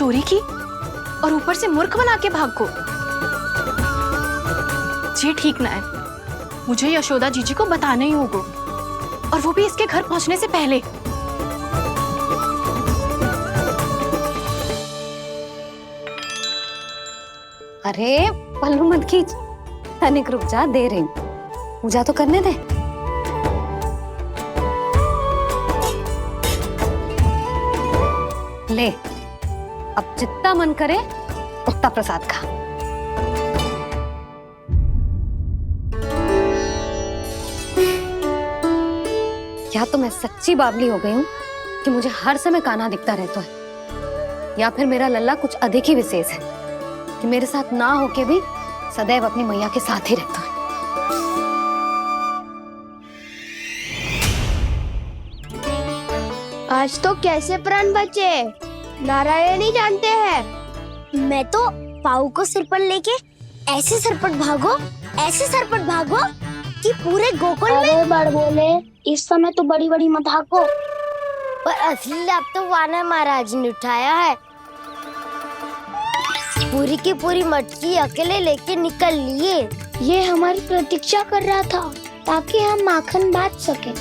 चोरी की और ऊपर से मूर्ख बना के भाग को। ये ठीक ना है, मुझे यशोदा जीजी को बताना ही होगा, और वो भी इसके घर पहुंचने से पहले। अरे पल्लू मत खींच, तनिक रुक जा, दे रही हूँ, पूजा तो करने दे। ले, अब जितना मन करे उतना प्रसाद खा। या तो मैं सच्ची बावली हो गई हूँ कि मुझे हर समय कान्हा दिखता रहता है, या फिर मेरा लल्ला कुछ अधिक ही विशेष है कि मेरे साथ ना होके भी सदैव अपनी मैया के साथ ही रहता है। आज तो कैसे प्राण बचे, नारायण ही जानते हैं। मैं तो पाऊ को सिर पर लेके ऐसे सरपट भागो, ऐसे सरपट भागो कि पूरे गोकुल में। अरे बड़ बोले, इस समय तो बड़ी बड़ी मत हाको। पर असली लाभ तो वानर महाराज ने उठाया है। पूरी की पूरी मटकी अकेले लेके निकल लिए। ये हमारी प्रतीक्षा कर रहा था ताकि हम माखन बांट सके।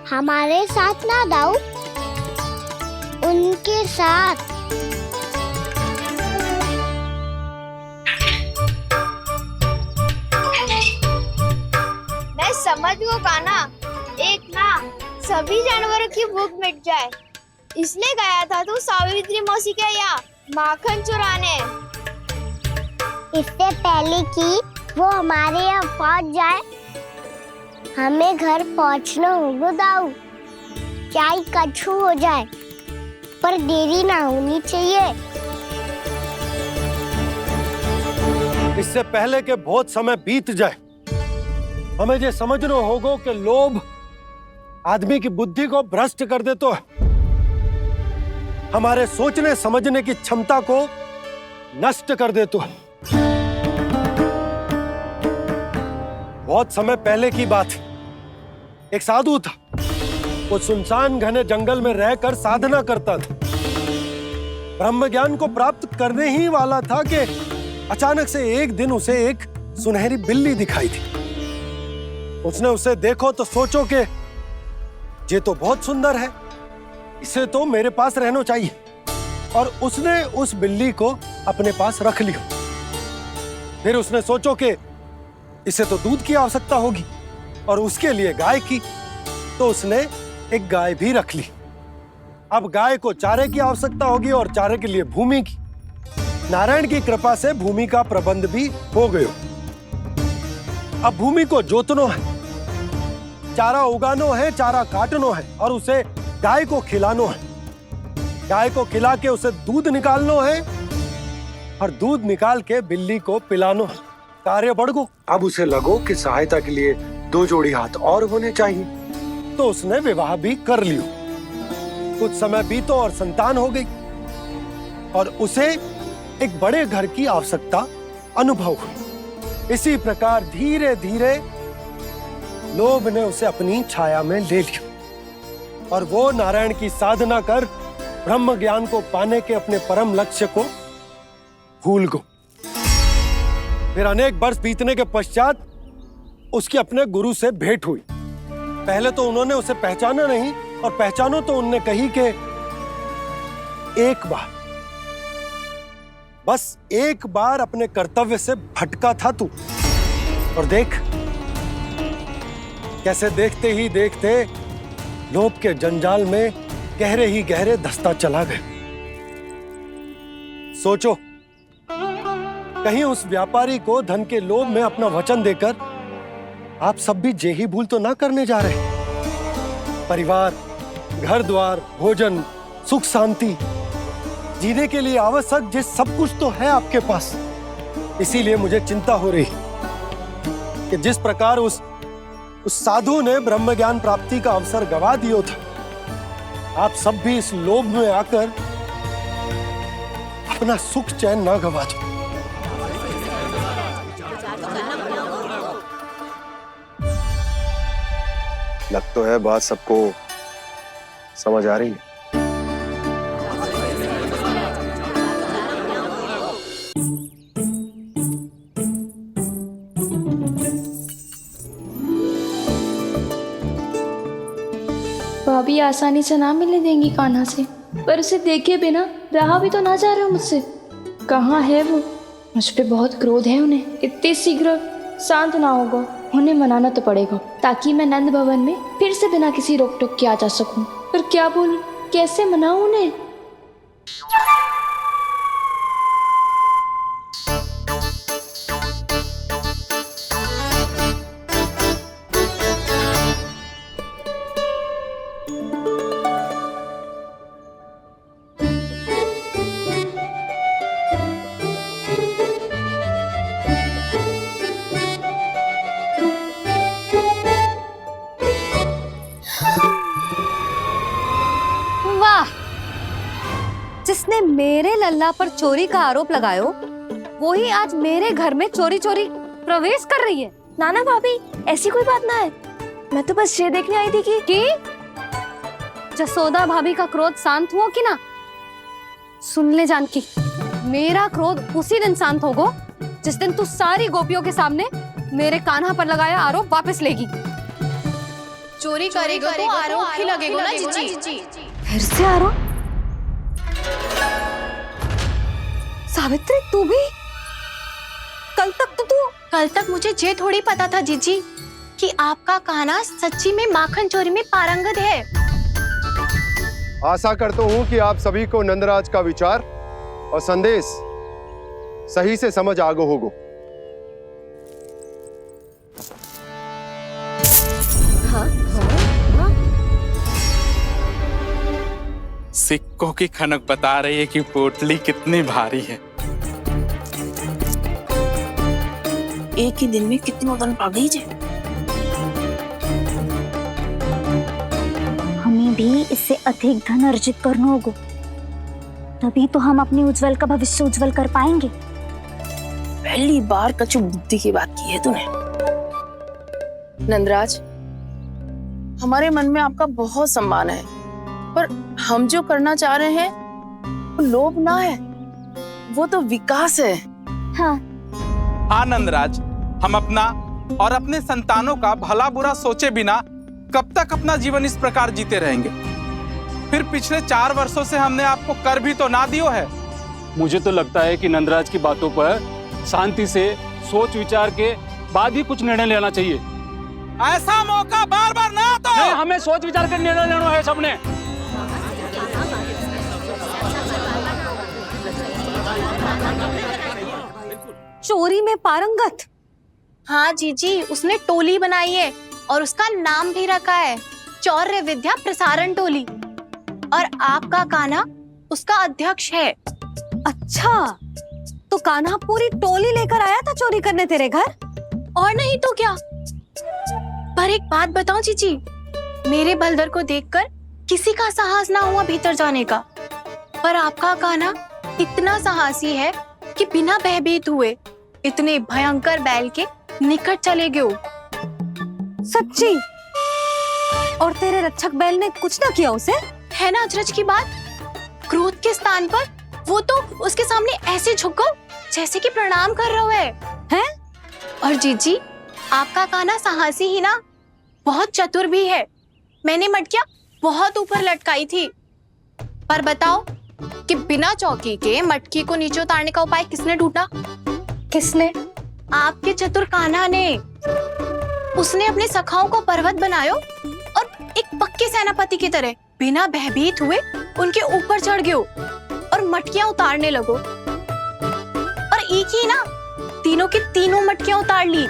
हमारे साथ ना दाऊ, उनके साथ। मैं समझ गो कान्हा, एक ना सभी जानवरों की भूख मिट जाए, इसलिए गया था तू सावित्री मौसी के यहाँ माखन चुराने। इससे पहले कि वो हमारे यहाँ पहुँच जाए, हमें घर पहुँचना होगा दाऊ, चाहे कछु हो जाए, पर देरी ना होनी चाहिए। इससे पहले के बहुत समय बीत जाए, हमें ये समझना होगा कि लोभ आदमी की बुद्धि को भ्रष्ट कर देता है, हमारे सोचने समझने की क्षमता को नष्ट कर देता है। बहुत समय पहले की बात, एक साधु था, वो सुनसान घने जंगल में रहकर साधना करता था। ब्रह्म ज्ञान को प्राप्त करने ही वाला था कि अचानक से एक दिन उसे एक सुनहरी बिल्ली दिखाई थी। उसने उसे देखो तो सोचो कि ये तो बहुत सुंदर है, इसे तो मेरे पास रहना चाहिए, और उसने उस बिल्ली को अपने पास रख लिया। फिर उसने सोचो कि इसे तो दूध की आवश्यकता होगी और उसके लिए गाय की, तो उसने एक गाय भी रख ली। अब गाय को चारे की आवश्यकता होगी और चारे के लिए भूमि की। नारायण की कृपा से भूमि का प्रबंध भी हो गया। अब भूमि को जोतनो है, चारा उगानो है, चारा काटनो है और उसे गाय को खिलानो है। गाय को खिला के उसे दूध निकालनो है और दूध निकाल के बिल्ली को पिलानो है। कार्य बढ़ गो। अब उसे लगो कि सहायता के लिए 2 जोड़ी हाथ और होने चाहिए, तो उसने विवाह भी कर लियो। कुछ समय बीतो और संतान हो गई और उसे एक बड़े घर की आवश्यकता अनुभव हुई। इसी प्रकार धीरे धीरे लोभ ने उसे अपनी छाया में ले लिया और वो नारायण की साधना कर ब्रह्म ज्ञान को पाने के अपने परम लक्ष्य को भूल गो। फिर अनेक वर्ष बीतने के पश्चात उसकी अपने गुरु से भेंट हुई। पहले तो उन्होंने उसे पहचाना नहीं, और पहचानो तो उनने कही कि एक बार, बस एक बार अपने कर्तव्य से भटका था तू, और देख कैसे देखते ही देखते लोभ के जंजाल में गहरे ही गहरे धंसता चला गया। सोचो, कहीं उस व्यापारी को धन के लोभ में अपना वचन देकर आप सब भी जे ही भूल तो ना करने जा रहे। परिवार, घर द्वार, भोजन, सुख शांति, जीने के लिए आवश्यक जिस सब कुछ तो है आपके पास। इसीलिए मुझे चिंता हो रही कि जिस प्रकार उस साधु ने ब्रह्म ज्ञान प्राप्ति का अवसर गवा दिया था, आप सब भी इस लोभ में आकर अपना सुख चैन ना गवा दो। लग तो है बात सबको समझ आ रही है। भाभी आसानी से ना मिलने देंगी कान्हा से, पर उसे देखे बिना रहा भी तो ना जा रहा मुझसे। कहाँ है वो? मुझ पे बहुत क्रोध है उन्हें। इतने शीघ्र शांत ना होगा, उन्हें मनाना तो पड़ेगा ताकि मैं नंद भवन में फिर से बिना किसी रोक टोक के आ जा सकूं। पर क्या बोलूं, कैसे मनाऊं उन्हें? वाह, जिसने मेरे लल्ला पर चोरी का आरोप लगायो वो ही आज मेरे घर में चोरी चोरी प्रवेश कर रही है। नाना भाभी, ऐसी कोई बात ना है, मैं तो बस ये देखने आई थी कि जसोदा भाभी का क्रोध शांत हुआ कि ना? सुन ले जानकी, मेरा क्रोध उसी दिन शांत होगा जिस दिन तू सारी गोपियों के सामने मेरे कान्हा पर लगाया आरोप वापस लेगी। चोरी करेगा तो आरोप ही लगेगा ना जीजी। फिर से आरोप? सावित्री, तू भी? कल तक मुझे ये थोड़ी पता था जीजी कि आपका कान्हा सच्ची में माखन चोरी में पारंगत है। आशा करता हूँ कि आप सभी को नंदराज का विचार और संदेश सही से समझ आगो होगो। सिक्कों की खनक बता रही है कि पोटली कितनी भारी है। एक ही दिन में कितनों धन पा गई जे। हमें भी इससे अधिक धन अर्जित करना होगा, तभी तो हम अपने उज्जवल का भविष्य उज्जवल कर पाएंगे। पहली बार कछु बुद्धि की बात की है तूने। नंदराज, हमारे मन में आपका बहुत सम्मान है, पर हम जो करना चाह रहे हैं वो लोभ ना है, वो तो विकास है। हाँ नंदराज, हम अपना और अपने संतानों का भला बुरा सोचे बिना कब तक अपना जीवन इस प्रकार जीते रहेंगे? फिर पिछले 4 वर्षों से हमने आपको कर भी तो ना दियो है। मुझे तो लगता है कि नंदराज की बातों पर शांति से सोच विचार के बाद ही कुछ निर्णय लेना चाहिए। ऐसा मौका बार बार ना तो नहीं, हमें सोच विचार कर निर्णय लेना है सबने। चोरी में पारंगत? हाँ जीजी, उसने टोली बनाई है और उसका नाम भी रखा है चौर्य विद्या प्रसारण टोली, और आपका कान्हा उसका अध्यक्ष है। अच्छा, तो कान्हा पूरी टोली लेकर आया था चोरी करने तेरे घर? और नहीं तो क्या। पर एक बात बताऊं जीजी, मेरे बलदर को देखकर किसी का साहस ना हुआ भीतर जाने का, पर आपका कान्हा इतना साहसी है कि बिना भयभीत हुए इतने भयंकर बैल के निकट चले गए। सच्ची? और तेरे रक्षक बैल ने कुछ ना किया उसे? है ना अचरज की बात। क्रोध के स्थान पर वो तो उसके सामने ऐसे झुको जैसे कि प्रणाम कर रहा है। और जीजी, आपका कान्हा साहसी ही ना, बहुत चतुर भी है। मैंने मटकियां बहुत ऊपर लटकाई थी, पर बताओ कि बिना चौकी के मटकी को नीचे उतारने का उपाय किसने ढूंढा? किसने? आपके चतुर कान्हा ने। उसने अपने सखाओं को पर्वत बनायो और एक पक्के सेनापति की तरह बिना भयभीत हुए उनके ऊपर चढ़ गयो और मटकियां उतारने लगो, और एक ही ना, तीनों की तीनों मटकियां उतार ली।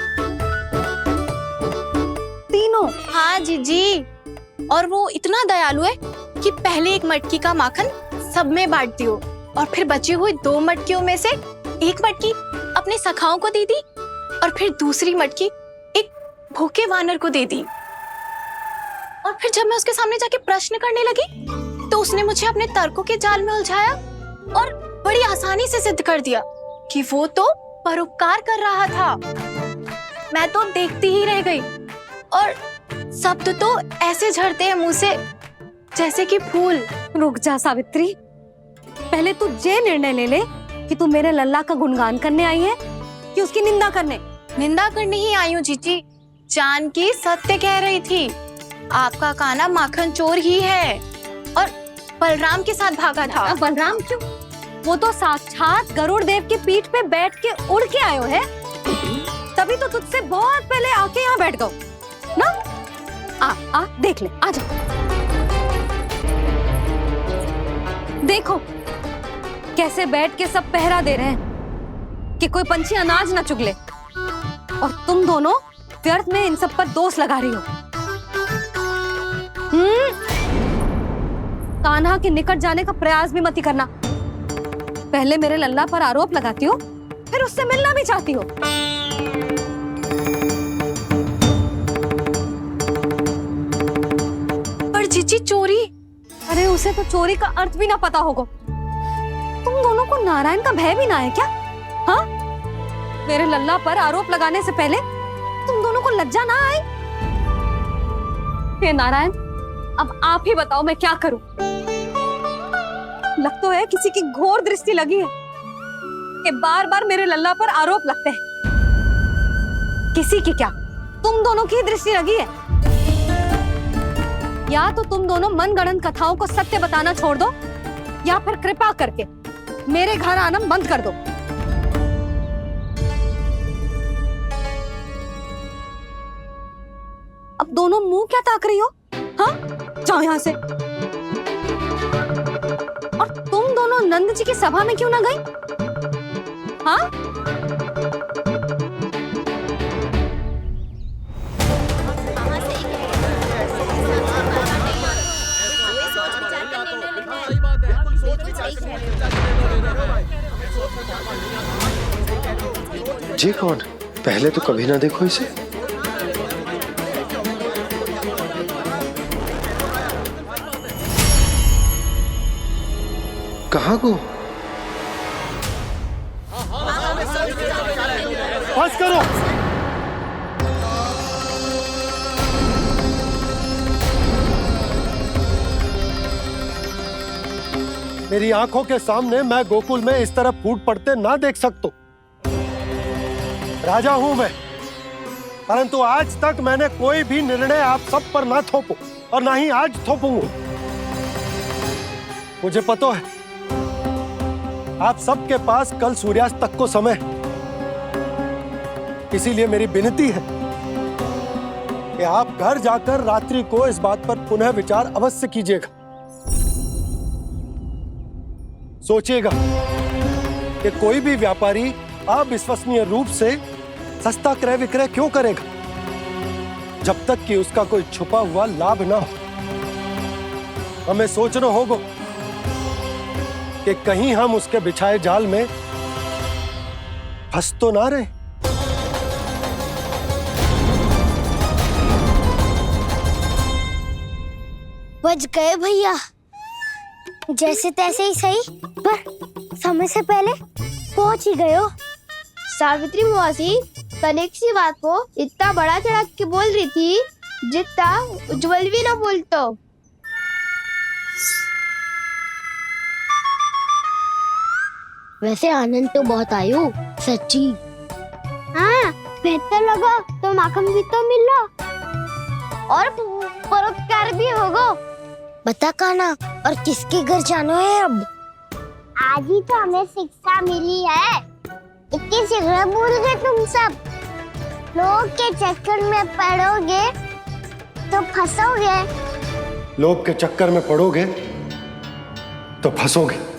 तीनों? हाँ जीजी, और वो इतना दयालु है कि पहले एक मटकी का माखन सब में बांट दियो, और फिर बची हुई 2 मटकियों में से एक मटकी अपने सखाओं को दे दी, और फिर दूसरी मटकी एक भूखे वानर को दे दी। और फिर जब मैं उसके सामने जाके प्रश्न करने लगी तो उसने मुझे अपने तर्कों के जाल में उलझाया और बड़ी आसानी से सिद्ध कर दिया कि वो तो परोपकार कर रहा था। मैं तो देखती ही रह गई, और शब्द तो ऐसे झड़ते हैं मुंह से जैसे कि फूल। रुक जा सावित्री, पहले तू ये निर्णय ले ले कि तू मेरे लल्ला का गुणगान करने आई है कि उसकी निंदा करने? निंदा करने ही आई हूँ जीजी। जानकी सत्य कह रही थी। आपका कान्हा माखन चोर ही है और बलराम के साथ भागा था। अब बलराम क्यों? वो तो साक्षात गरुड़ देव की पीठ पे बैठ के उड़ के आयो है, तभी तो तुझसे बहुत पहले आके यहाँ बैठ गओ ना। आ देख ले, आ जा। देखो कैसे बैठ के सब पहरा दे रहे हैं कि कोई पंछी अनाज ना चुगले, और तुम दोनों व्यर्थ में इन सब पर दोष लगा रही हो। कान्हा के निकट जाने का प्रयास भी मत ही करना। पहले मेरे लल्ला पर आरोप लगाती हो, फिर उससे मिलना भी चाहती हो। पर जीजी चोरी, अरे उसे तो चोरी का अर्थ भी ना पता होगा। तुम दोनों को नारायण का भय भी ना है क्या? हाँ, मेरे लल्ला पर आरोप लगाने से पहले तुम दोनों को लज्जा ना आई? हे नारायण, अब आप ही बताओ मैं क्या करूं। लग तो है किसी की घोर दृष्टि लगी है कि बार बार मेरे लल्ला पर आरोप लगते हैं। किसी की क्या, तुम दोनों की दृष्टि लगी है। या तो तुम दोनों मनगढ़ंत कथाओं को सत्य बताना छोड़ दो, या फिर कृपा करके मेरे घर आना बंद कर दो। अब दोनों मुंह क्या ताक रही हो? हाँ, जाओ यहां से। और तुम दोनों नंद जी की सभा में क्यों ना गई? हाँ, जी कौन? पहले तो कभी ना देखो इसे। कहाँ को? बस करो। मेरी आंखों के सामने मैं गोकुल में इस तरह फूट पड़ते ना देख सकता। राजा हूं मैं, परंतु आज तक मैंने कोई भी निर्णय आप सब पर ना थोपो और ना ही आज थोपूंगा। मुझे पता है आप सबके पास कल सूर्यास्त तक को समय, इसीलिए मेरी विनती है कि आप घर जाकर रात्रि को इस बात पर पुनः विचार अवश्य कीजिएगा। सोचिएगा कि कोई भी व्यापारी अविश्वसनीय रूप से सस्ता क्रय विक्रय क्यों करेगा, जब तक कि उसका कोई छुपा हुआ लाभ ना हो। हमें सोचना होगा कि कहीं हम उसके बिछाए जाल में फंस तो ना रहे। बच गए भैया, जैसे तैसे ही सही, पर समय से पहले पहुंच ही गए हो। सावित्री मौसी कनेक सी बात को इतना बड़ा चढ़ा के बोल रही थी जितना उज्जवल भी ना बोलतो। वैसे आनंद तो बहुत आयो, सच्ची। हाँ, बेहतर लगा तो माखन भी तो मिला और परोपकार भी होगा। बता कान्हा, और किसके घर जाना है अब? आज ही तो हमें शिक्षा मिली है, इतनी शीघ्र भूल गए तुम सब। लोग के चक्कर में पड़ोगे तो फंसोगे। लोग के चक्कर में पड़ोगे तो फंसोगे।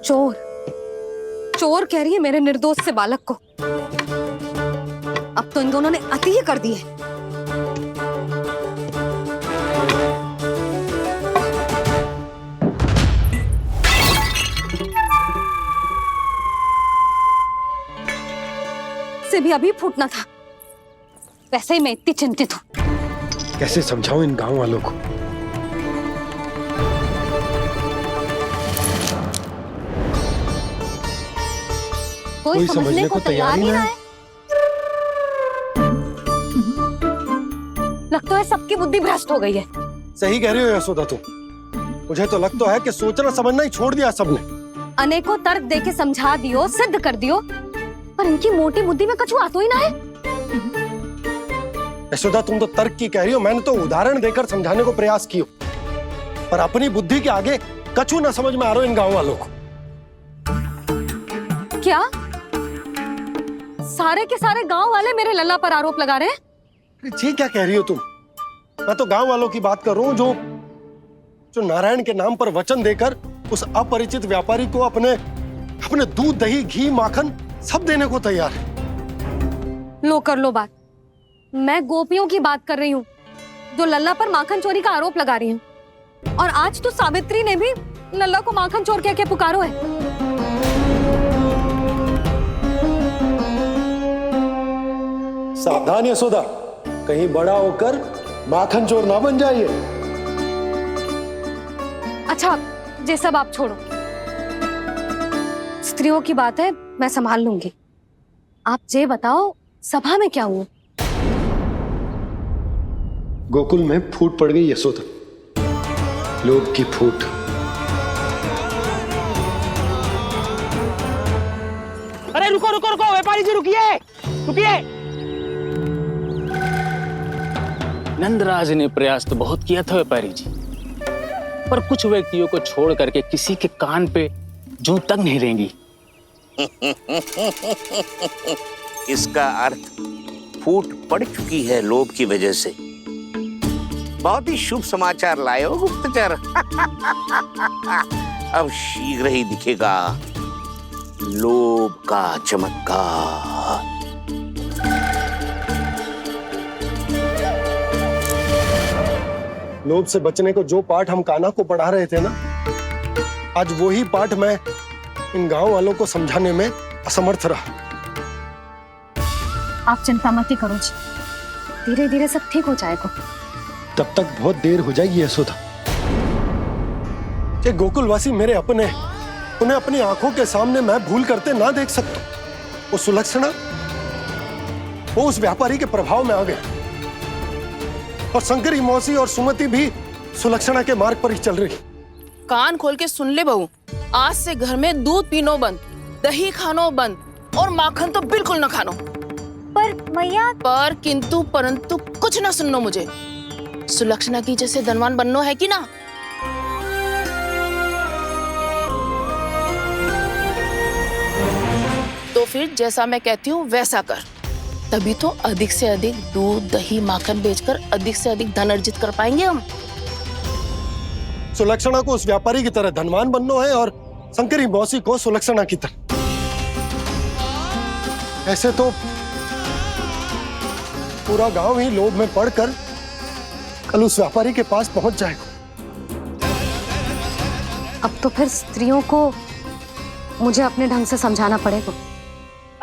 चोर चोर कह रही है मेरे निर्दोष से बालक को। अब तो इन दोनों ने अति ही कर दी है। से भी अभी फूटना था। वैसे ही मैं इतनी चिंतित हूं। कैसे समझाऊं इन गांव वालों को? कोई समझने को तैयार ही ना है। लगता है सबकी बुद्धि भ्रष्ट हो गई है। सही कह रही हो यशोदा तुम। मुझे तो लगता है कि सोचना समझना ही छोड़ दिया सबने। अनेकों तर्क देके समझा दियो, सिद्ध कर दियो, पर इनकी मोटी बुद्धि में कछु आतो ही ना है। यशोदा, तुम तो तर्क की कह रही हो, मैंने तो उदाहरण देकर समझाने को प्रयास किया, पर अपनी बुद्धि के आगे कछु ना समझ में आ रहा इन गांव वालों को। क्या सारे के सारे गांव वाले मेरे लल्ला पर आरोप लगा रहे हैं? जी क्या कह रही हो तुम? मैं तो गांव वालों की बात कर रहा हूं जो नारायण के नाम पर वचन देकर उस अपरिचित व्यापारी को अपने दूध, दही, घी, माखन सब देने को तैयार है। लो कर लो बात। मैं गोपियों की बात कर रही हूँ जो लल्ला पर माखन चोरी का आरोप लगा रही हूँ, और आज तो सावित्री ने भी लल्ला को माखन चोर कह के पुकारो है। सावधान यशोदा, कहीं बड़ा होकर माखन चोर ना बन जाइए। अच्छा, ये सब आप छोड़ो, स्त्रियों की बात है, मैं संभाल लूंगी। आप ये बताओ, सभा में क्या हुआ? गोकुल में फूट पड़ गई यशोदा, लोभ की फूट। अरे रुको रुको रुको, व्यापारी जी रुकिए रुकिए। नंदराज ने प्रयास तो बहुत किया था व्यापारी जी, पर कुछ व्यक्तियों को छोड़ करके किसी के कान पे जूं तक नहीं रेंगी। इसका अर्थ फूट पड़ चुकी है लोभ की वजह से। बहुत ही शुभ समाचार लाए हो गुप्तचर। अब शीघ्र ही दिखेगा लोभ का चमत्कार। लोभ से बचने को जो पाठ हम कान्हा को पढ़ा रहे थे ना, आज वही पाठ मैं इन गांव वालों को समझाने में असमर्थ रहा। आप चिंता मत ही करो जी, धीरे धीरे सब ठीक हो जाएगा। तब तक बहुत देर हो जाएगी यशोदा। ये गोकुलवासी मेरे अपने, उन्हें अपनी आंखों के सामने मैं भूल करते ना देख सकता। वो सुलक्षणा, वो उस व्यापारी के प्रभाव में आ गए, और शंकरी मौसी और सुमति भी सुलक्षणा के मार्ग पर ही चल रही। कान खोल के सुन ले बहू, आज से घर में दूध पीनो बंद, दही खानो बंद, और माखन तो बिल्कुल न खानो। पर मैया, पर किंतु परंतु कुछ ना सुननो मुझे। सुलक्षणा की जैसे धनवान बननो है कि ना? तो फिर जैसा मैं कहती हूँ वैसा कर, तभी तो अधिक से अधिक दूध, दही, माखन बेचकर अधिक से अधिक धन अर्जित कर पाएंगे हम। सुलक्षणा को उस व्यापारी की तरह धनवान बनना है, और शंकरी मौसी को सुलक्षणा की तरह। ऐसे तो पूरा गांव ही लोभ में पड़कर कल उस व्यापारी के पास पहुंच जाएगा। अब तो फिर स्त्रियों को मुझे अपने ढंग से समझाना पड़ेगा।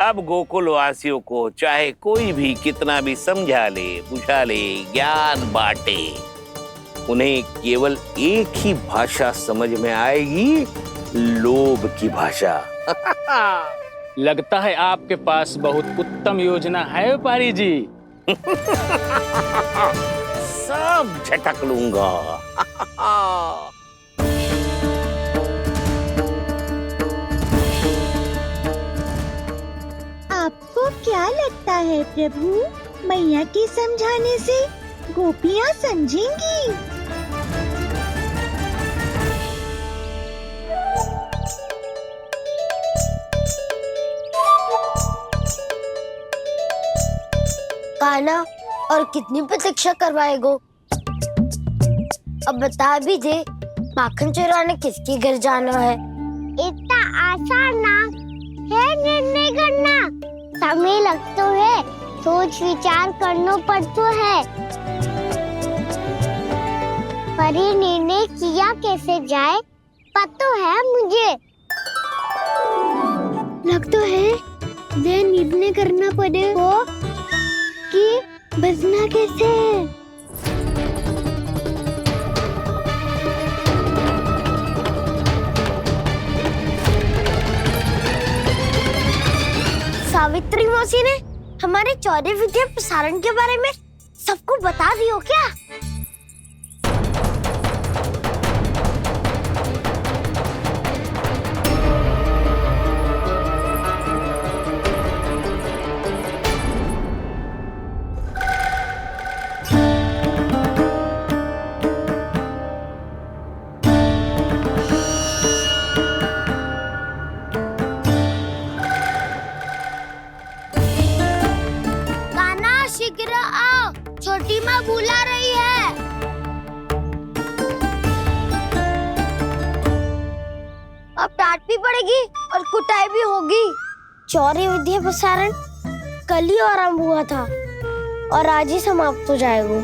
अब गोकुल वासियों को चाहे कोई भी कितना भी समझा ले, बुझा ले, ज्ञान बांटे, उन्हें केवल एक ही भाषा समझ में आएगी, लोभ की भाषा। लगता है आपके पास बहुत उत्तम योजना है व्यापारी जी। सब झटक लूंगा। आपको क्या लगता है प्रभु, मैया के समझाने से गोपियाँ समझेंगी? कान्हा, और कितनी प्रतीक्षा करवाएगो? अब बता भी दे, माखन चुराने किसके घर जाना है? इतना आसान ना है निर्णय करना, समय लगता है, सोच विचार करना पड़ता है। पर ये निर्णय किया कैसे जाए पता है मुझे। लगता है ये निर्णय करना पड़ेगा कि बचना कैसे है। सावित्री मौसी ने हमारे चौरे विद्या प्रसारण के बारे में सबको बता दियो क्या? जाएगी और कुटाई भी होगी। चौरी विद्या प्रसारण कल ही आरंभ हुआ था और आज ही समाप्त हो जाएगा।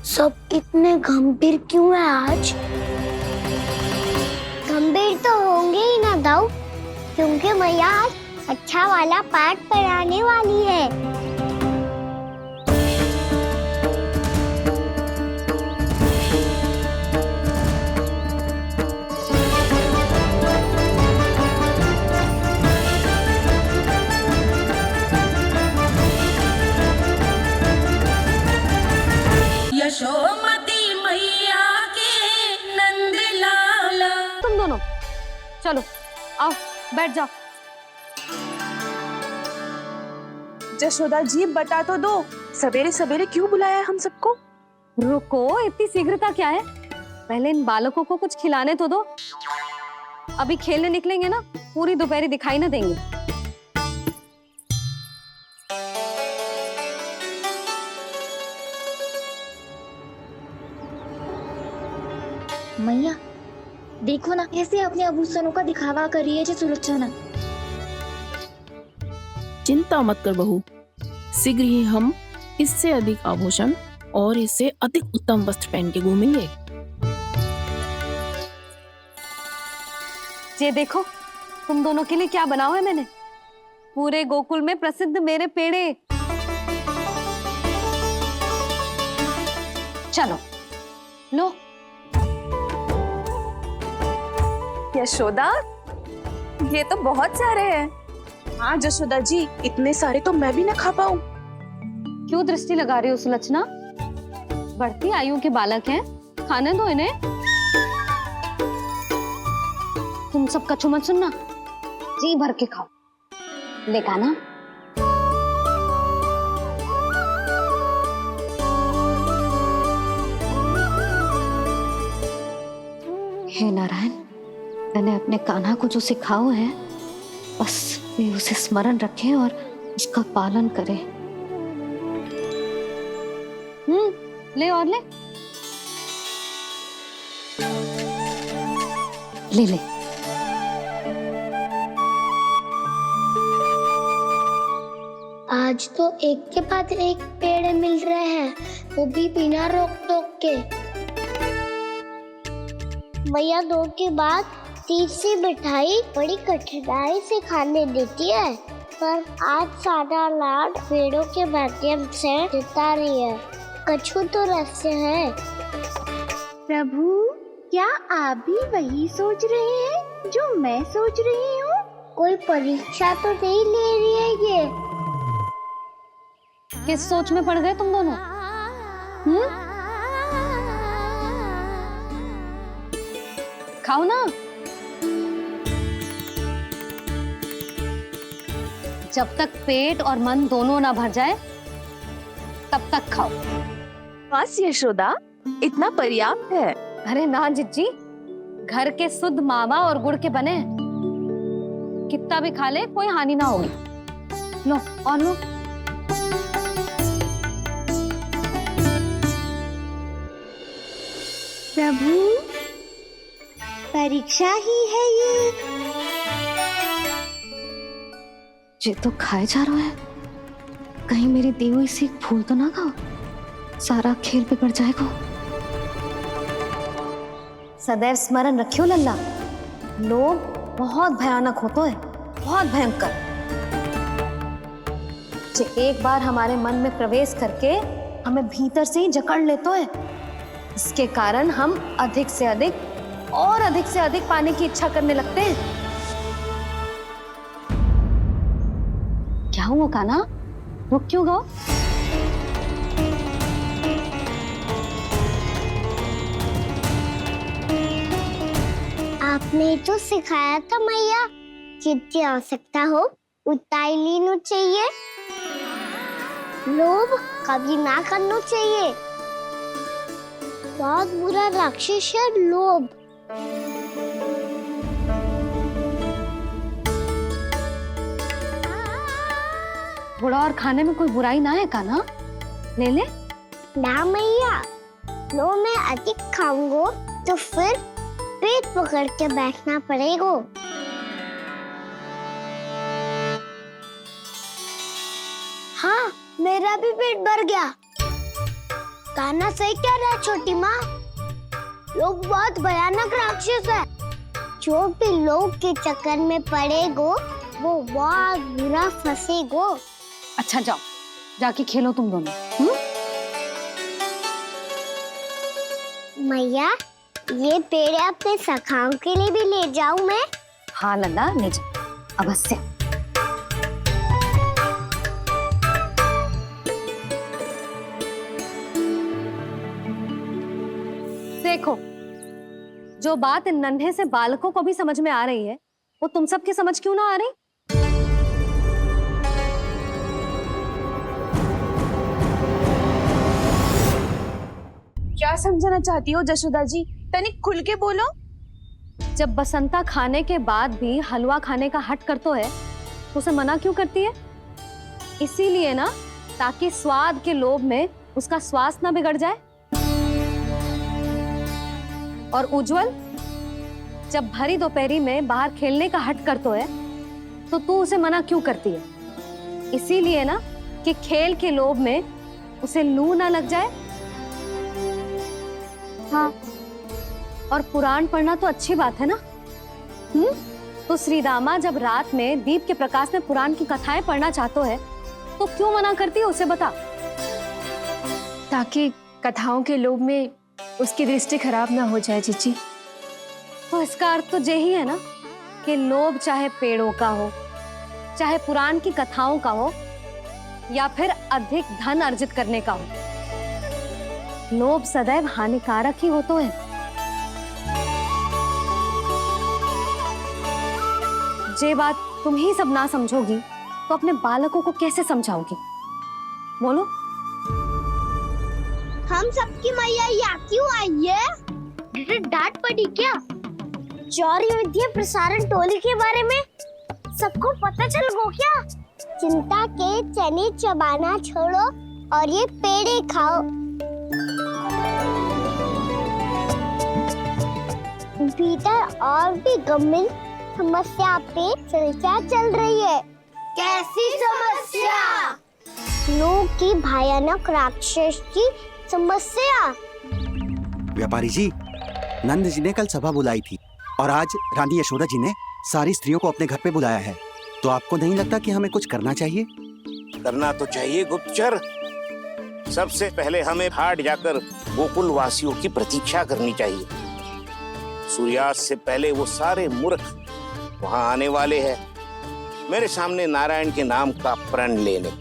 सब इतने गंभीर क्यों है आज? गंभीर तो होंगे ही ना दाऊ, क्योंकि मैया आज अच्छा वाला पाठ पढ़ाने वाली है। यशोमती मैया के नंद लाला। तुम दोनों चलो, आओ बैठ जाओ। जशोदा जी बता तो दो, सवेरे सवेरे क्यों बुलाया है हम सबको? रुको, इतनी शीघ्रता क्या है? पहले इन बालकों को कुछ खिलाने तो दो। अभी खेलने निकलेंगे ना, पूरी दोपहरी दिखाई ना देंगे। मैया देखो ना, कैसे अपने आभूषणों का दिखावा कर रही है जी सुलोचना। चिंता मत कर बहू, शीघ्र ही हम इससे अधिक आभूषण और इससे अधिक उत्तम वस्त्र पहन के घूमेंगे। ये देखो, तुम दोनों के लिए क्या बनाओ है मैंने। पूरे गोकुल में प्रसिद्ध मेरे पेड़े। चलो लो। यशोदा, ये तो बहुत सारे हैं। हाँ जशोदा जी, इतने सारे तो मैं भी ना खा पाऊं। क्यों दृष्टि लगा रही हो सुलक्षणा? बढ़ती आयु के बालक हैं, खाने दो इन्हें। तुम सब कछु मत सुनना, जी भर के खाओ। देखा ना? हे नारायण, मैंने अपने कान्हा को जो सिखाओ है, बस वे उसे स्मरण रखे और उसका पालन करे। ले और ले ले ले। आज तो एक के बाद एक पेड़ मिल रहे हैं, वो भी बिना रोक टोक के। मैया दो के बाद तीसरी मिठाई बड़ी कठिनाई से खाने देती है, पर आज सादा लाड पेड़ों के माध्यम से जिता रही है। कछु तो रहस्य है। प्रभु, क्या आप भी वही सोच रहे हैं जो मैं सोच रही हूँ? कोई परीक्षा तो नहीं ले रही है ये? किस सोच में पड़ गए तुम दोनों? खाओ ना। जब तक पेट और मन दोनों ना भर जाए, तब तक खाओ। बस यशोदा, इतना पर्याप्त है। अरे ना जिज्जी, घर के शुद्ध मावा और गुड़ के बने, कितना भी खा ले कोई हानि ना होगी। लो और लो। प्रभु, परीक्षा ही है ये तो खाए जा रहा है। कहीं मेरी दी हुई सीख फूल तो ना खाओ, सारा खेल बिगड़ जाएगा। सदैव स्मरण रखियो लल्ला, लोग बहुत भयानक होते हैं, बहुत भयंकर। जो एक बार हमारे मन में प्रवेश करके हमें भीतर से ही जकड़ लेते हैं, इसके कारण हम अधिक से अधिक और अधिक से अधिक पाने की इच्छा करने लगते हैं। क्या हुआ कान्हा, रुक क्यों गए? आपने तो सिखाया था मैया, जितनी आवश्यकता हो उतना ही लेना चाहिए, लोभ कभी ना करना चाहिए। बहुत बुरा राक्षस है लोभ। बुरा और खाने में कोई बुराई ना है कान्हा, ले ले। ना मैया, लो मैं अधिक खाऊंगा तो फिर पेट पकड़ के बैठना पड़ेगा। हाँ, मेरा भी पेट भर गया। कान्हा सही कह रहा है छोटी माँ, लोग बहुत भयानक राक्षस है। जो भी लोग के चक्कर में पड़ेगो वो बहुत बुरा फंसेगो। अच्छा जाओ, जाके खेलो तुम दोनों। मैया, ये पेड़ अपने सखाओं के लिए भी ले जाऊं मैं? हाँ लल्ला, ले जाओ अवश्य। देखो, जो बात इन नन्हे से बालकों को भी समझ में आ रही है, वो तुम सबकी समझ क्यों ना आ रही? क्या समझाना चाहती हो जशोदा जी? तनिक खुल के बोलो। जब बसंता खाने के बाद भी हलवा खाने का हट करतो है, तो उसे मना क्यों करती है? इसीलिए ना, ताकि स्वाद के लोभ में उसका स्वास्थ्य ना बिगड़ जाए। और उज्जवल, जब भरी दोपहरी में बाहर खेलने का हट करतो है, तो तू उसे मना क्यों करती है? इसीलिए ना, कि खेल के लोभ में उसे लू ना लग जाए। हाँ, और पुराण पढ़ना तो अच्छी बात है ना। तो श्रीदामा जब रात में दीप के प्रकाश में पुराण की कथाएं पढ़ना चाहते है, तो क्यों मना करती है उसे? बता। ताकि कथाओं के लोभ में उसकी दृष्टि खराब ना हो जाए जीजी। तो इसका अर्थ तो यही है ना, कि लोभ चाहे पेड़ों का हो, चाहे पुराण की कथाओं का हो, या फिर अधिक धन अर्जित करने का हो, लोभ सदैव हानिकारक ही होता है। जे बात तुम ही सब ना समझोगी, तो अपने बालकों को कैसे समझाओगी? बोलो। हम सबकी मैया यहाँ क्यों आई है? डांट पड़ी क्या? चौरी विद्या प्रसारण टोली के बारे में सबको पता चल गो क्या? चिंता के चने चबाना छोड़ो और ये पेड़े खाओ। भीतर और भी गंभीर समस्या पे चर्चा चल रही है। कैसी समस्या? लोग की भयानक राक्षस की समस्या। व्यापारी जी, नंद जी ने कल सभा बुलाई थी और आज रानी यशोदा जी ने सारी स्त्रियों को अपने घर पे बुलाया है। तो आपको नहीं लगता कि हमें कुछ करना चाहिए? करना तो चाहिए गुप्तचर। सबसे पहले हमें हाट जाकर गोकुल वासियों की प्रतीक्षा करनी चाहिए। सूर्यास्त से पहले वो सारे मूर्ख वहां आने वाले हैं, मेरे सामने नारायण के नाम का प्रण लेने।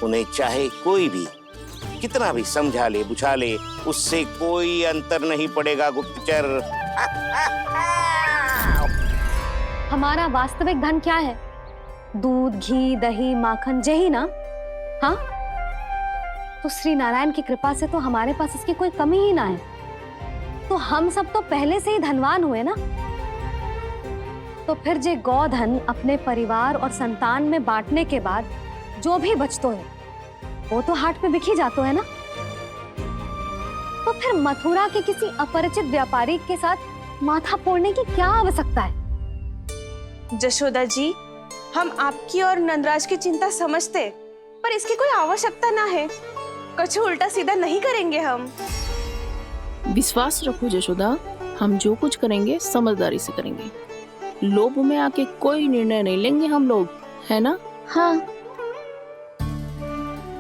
उन्हें चाहे कोई भी कितना भी समझा ले बुझा ले, उससे कोई अंतर नहीं पड़ेगा गुप्तचर। हमारा वास्तविक धन क्या है? दूध, घी, दही, माखन, यही ना? हाँ, तो श्री नारायण की कृपा से तो हमारे पास इसकी कोई कमी ही ना है। तो हम सब तो पहले से ही धनवान हुए ना। तो फिर जे गोधन अपने परिवार और संतान में बांटने के बाद जो भी बचतो है, वो तो हाट पे बिखी जातो है ना। तो फिर मथुरा के किसी अपरिचित व्यापारी के साथ माथा फोड़ने की क्या आवश्यकता है? जशोदा जी, हम आपकी और नंदराज की चिंता समझते, पर इसकी कोई आवश्यकता ना है। कुछ उल्टा सीधा नहीं करेंगे हम। विश्वास रखो जशोदा, हम जो कुछ करेंगे समझदारी से करेंगे। लोभ में आके कोई निर्णय नहीं लेंगे हम लोग, है ना? हाँ।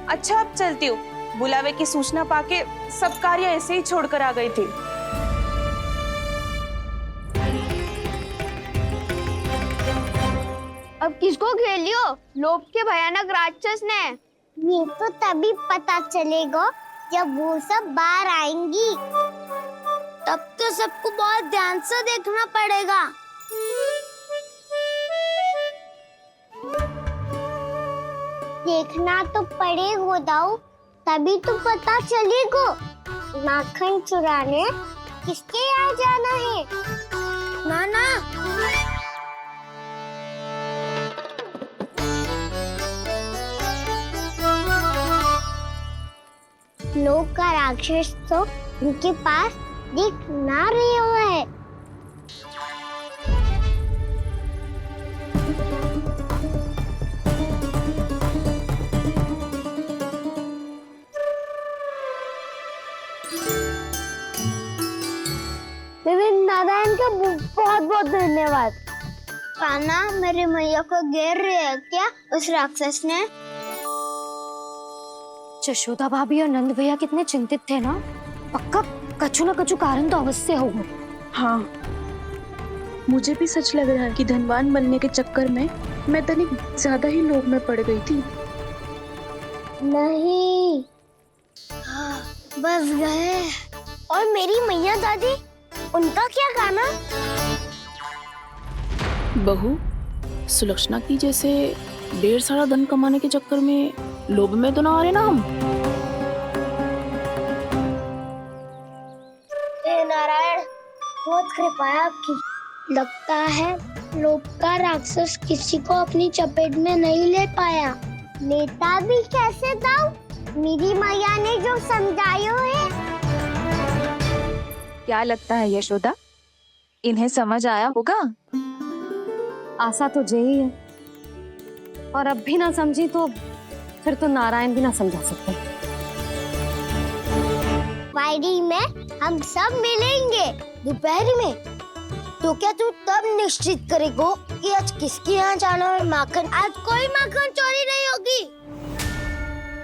अच्छा, अब चलती हूँ। बुलावे की सूचना पाके सब कार्य ऐसे ही छोड़कर आ गई थी। अब किसको घेर लोभ के भयानक राक्षस ने? ये तो तभी पता चलेगा जब वो सब बाहर आएंगी। तब तो सबको बहुत ध्यान से देखना पड़ेगा। देखना तो पड़ेगा दाऊ, तभी तो पता चलेगा माखन चुराने किसके यहाँ जाना है। नाना, लोग का राक्षस तो उनके पास दिख ना रही हुआ है। नारायण का बहुत बहुत धन्यवाद। कान्हा, मेरी मैया को घेर रही है क्या उस राक्षस ने? यशोदा भाभी और नंद भैया कितने चिंतित थे ना। पक्का कछु ना कछु कारण तो अवश्य होगा। हाँ, मुझे भी सच लग रहा है कि धनवान बनने के चक्कर में मैं तनिक ज्यादा ही लोभ में पड़ गई थी। नहीं, बस गए। और मेरी मैया दादी, उनका क्या गाना? बहू, सुलक्षणा की जैसे ढेर सारा धन कमाने के चक्कर में लोभ में तो ना आ रहे ना हम। हे नारायण, बहुत कृपा है आपकी। लगता है लोभ का राक्षस किसी को अपनी चपेट में नहीं ले पाया। लेता भी कैसे था? मेरी मैया ने जो समझायो है। क्या लगता है यशोदा, इन्हें समझ आया होगा? आशा तो यही है, और अब भी ना समझी तो फिर तो नारायण भी ना समझा सकते। वायरी में हम सब मिलेंगे दोपहर में। तो क्या तू तब निश्चित करेगो कि आज किसके यहाँ जाना है माखन? आज कोई माखन चोरी नहीं होगी।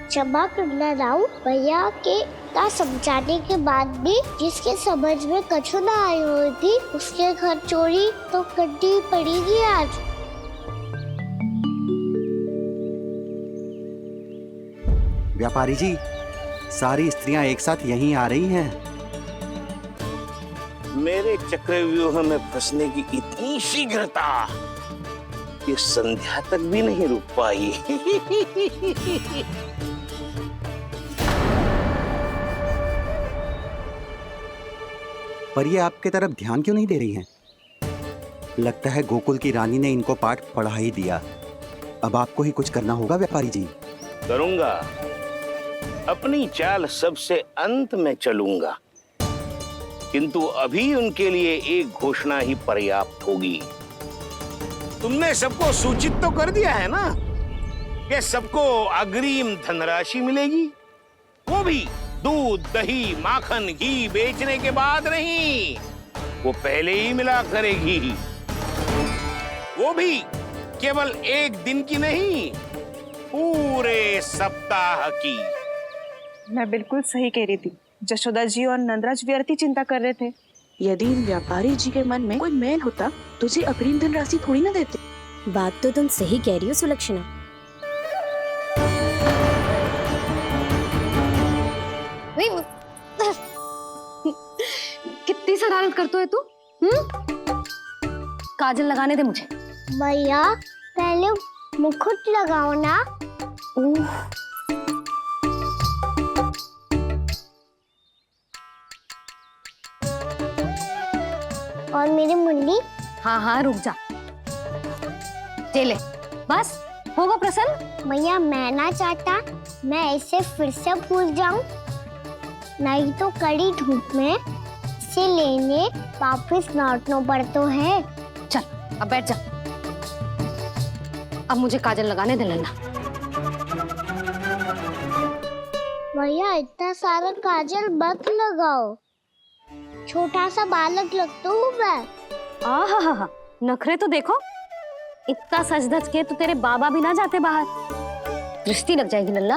क्षमा करना राव, भैया के का समझाने के बाद भी जिसके समझ में कछु ना आई हुई थी उसके घर चोरी तो करनी पड़ेगी आज। व्यापारी जी, सारी स्त्रियां एक साथ यहीं आ रही हैं। मेरे चक्रव्यूह में फंसने की इतनी शीघ्रता कि संध्या तक भी नहीं रुक पाई। पर ये आपके तरफ ध्यान क्यों नहीं दे रही हैं? लगता है गोकुल की रानी ने इनको पाठ पढ़ा ही दिया। अब आपको ही कुछ करना होगा व्यापारी जी। करूंगा, अपनी चाल सबसे अंत में चलूंगा, किंतु अभी उनके लिए एक घोषणा ही पर्याप्त होगी। तुमने सबको सूचित तो कर दिया है ना कि सबको अग्रिम धनराशि मिलेगी, वो भी दूध, दही, माखन, घी बेचने के बाद नहीं, वो पहले ही मिला करेगी। वो भी केवल एक दिन की नहीं, पूरे सप्ताह की। मैं बिल्कुल सही कह रही थी। यशोदा जी और नंदराज व्यर्थ ही चिंता कर रहे थे। यदि इन व्यापारी जी के मन में कोई मैल होता तो जी अग्रिम धनराशि थोड़ी ना देते। बात तो तुम सही कह रही हो सुलक्षणा। कितनी शरारत करते है तू? काजल लगाने दे मुझे। भैया, पहले मुकुट लगाओ ना। और मेरी मुंडी? हाँ हाँ, रुक जा। ले, बस होगा प्रसन्न। भैया, मैं ना चाहता मैं ऐसे फिर से भूल जाऊं। नहीं तो कड़ी धूप में इसे लेने वापस लौटना पड़ता है। चल, अब बैठ जा। अब मुझे काजल लगाने दे लल्ला। भैया, इतना सारा काजल मत लगाओ, छोटा सा बालक लगता हूँ मैं। आहा, नखरे तो देखो। इतना सज धज के तो तेरे बाबा भी ना जाते बाहर, दृष्टि लग जाएगी लल्ला।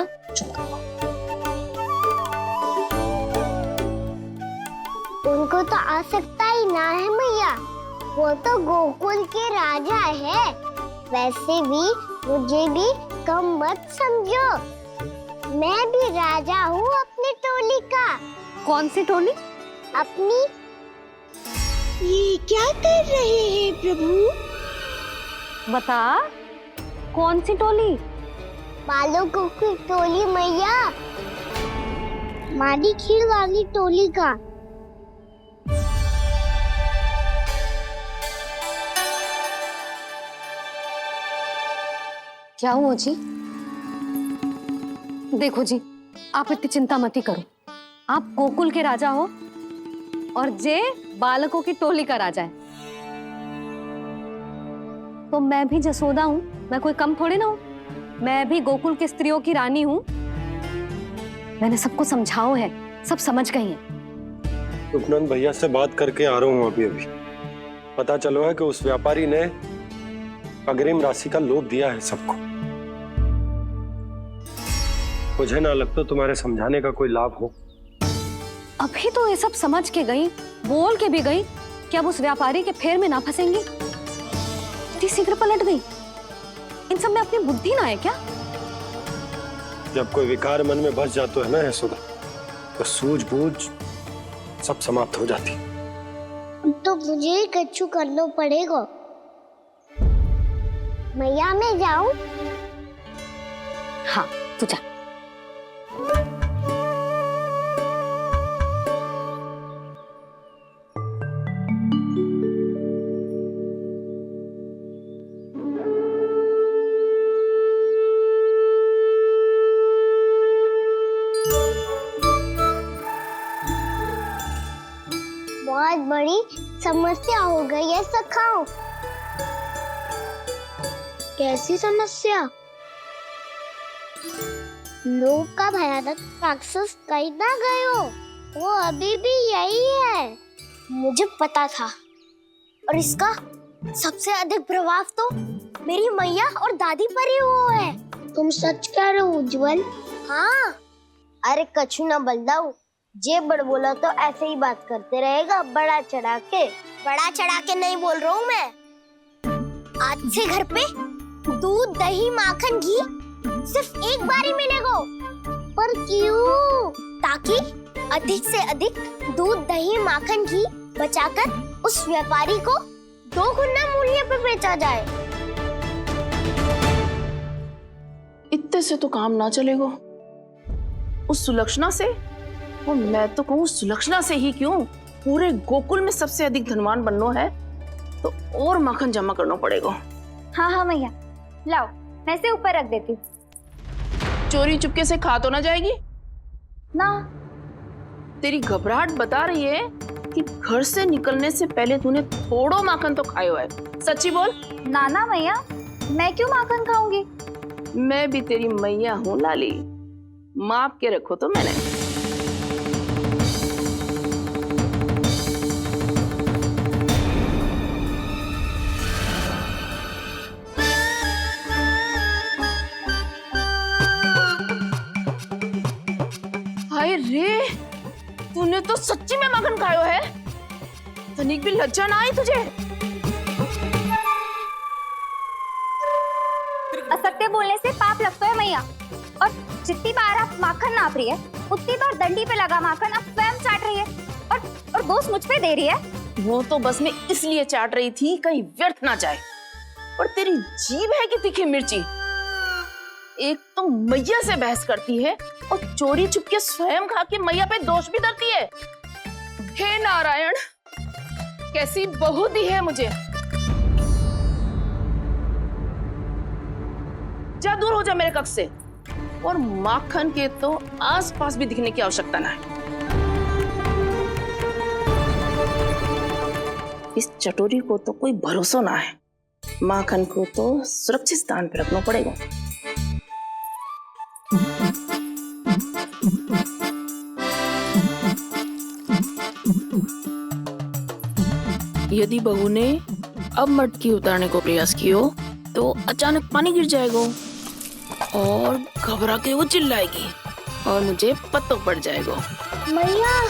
उनको तो आ सकता ही ना है मैया, वो तो गोकुल के राजा है। वैसे भी मुझे भी कम मत समझो, मैं भी राजा हूँ अपनी टोली का। कौन सी टोली? अपनी। ये क्या कर रहे हैं प्रभु? बता, कौन सी टोली? बालकों की टोली मैया, मारी खीर वाली टोली का। क्या हुआ जी? देखो जी, आप इतनी चिंता मत ही करो। आप गोकुल के राजा हो, और जे बालकों की टोली करा जाए। तो मैं भी जसोदा हूँ, मैं कोई कम थोड़ी ना हूँ। मैं भी गोकुल की स्त्रियों की रानी हूँ। मैंने सबको समझाओ है, सब समझ गई हैं। उपनंद भैया से बात करके आ रहा हूँ अभी अभी। पता चलो है कि उस व्यापारी ने अग्रिम राशि का लोभ दिया है सबको। मुझे ना लगता तुम्हारे समझाने का कोई लाभ हो। अभी तो ये सब समझ के गई, बोल के भी गई कि अब उस व्यापारी के फेर में ना फंसेंगी। इतनी शीघ्र पलट गई। इन सब में अपनी बुद्धि ना है क्या? जब कोई विकार मन में बस जाता है ना यशोदा, तो सूझबूझ सब समाप्त हो जाती। तो मुझे ही कच्चू करना पड़ेगा। मैया मैं जाऊं? हाँ तू जा। बहुत बड़ी समस्या हो गई है सखाओ। कैसी समस्या? लोभ का भयानक राक्षस कहीं ना गयो, वो अभी भी यही है। मुझे पता था। और इसका सबसे अधिक प्रभाव तो मेरी मैया और दादी पर ही हुआ है। तुम सच कह रहे हो उज्जवल? हाँ। अरे कछु ना बलदाऊ, जे बड़ बोला तो ऐसे ही बात करते रहेगा बड़ा चढ़ा के। बड़ा चढ़ा के नहीं बोल रहा हूँ मैं। आज से घर पे दूध दही माखन घी सिर्फ एक बार ही मिलेगा। पर क्यों? ताकि अधिक से अधिक दूध दही माखन घी बचाकर उस व्यापारी को 2 गुना मूल्य पे बेचा जाए। इतने से तो काम ना चलेगा। उस सुलक्षणा से, और मैं तो कहूँ सुलक्षणा से ही क्यों, पूरे गोकुल में सबसे अधिक धनवान बनना है तो और माखन जमा करना पड़ेगा। हाँ हाँ मैया, लाओ मैं इसे ऊपर रख देती हूँ। चोरी चुपके से खा तो ना जाएगी ना? तेरी घबराहट बता रही है कि घर से निकलने से पहले तूने थोड़ो माखन तो खाया है। सच्ची बोल। ना ना मैया, मैं क्यों माखन खाऊंगी? मैं भी तेरी मैया हूँ लाली, माप के रखो तो मैंने। हाय रे, तूने तो सच्ची में माखन खायो है। तनिक भी लज्जा ना आई तुझे? असत्य बोलने से पाप लगता है मैया। और जितनी बार आप माखन नाप रही है, उतनी बार डंडी पे लगा माखन आप स्वयं चाट रही है और दोष मुझ पे दे रही है। वो तो बस मैं इसलिए चाट रही थी कहीं व्यर्थ ना जाए। और तेरी जीभ है कि तीखी मिर्ची। एक तो मैया से बहस करती है और चोरी चुपके स्वयं खा के मैया पे दोष भी धरती है। हे नारायण, कैसी बहू दी है मुझे। जा दूर हो जा मेरे कक्ष से। और माखन के तो आसपास भी दिखने की आवश्यकता ना है। इस चटोरी को तो कोई भरोसा ना है। माखन को तो सुरक्षित स्थान पर रखना पड़ेगा। यदि बहू ने अब मटकी उतारने को प्रयास किया तो अचानक पानी गिर जाएगा और घबरा के वो चिल्लाएगी और मुझे पता पड़ जाएगा। मैया,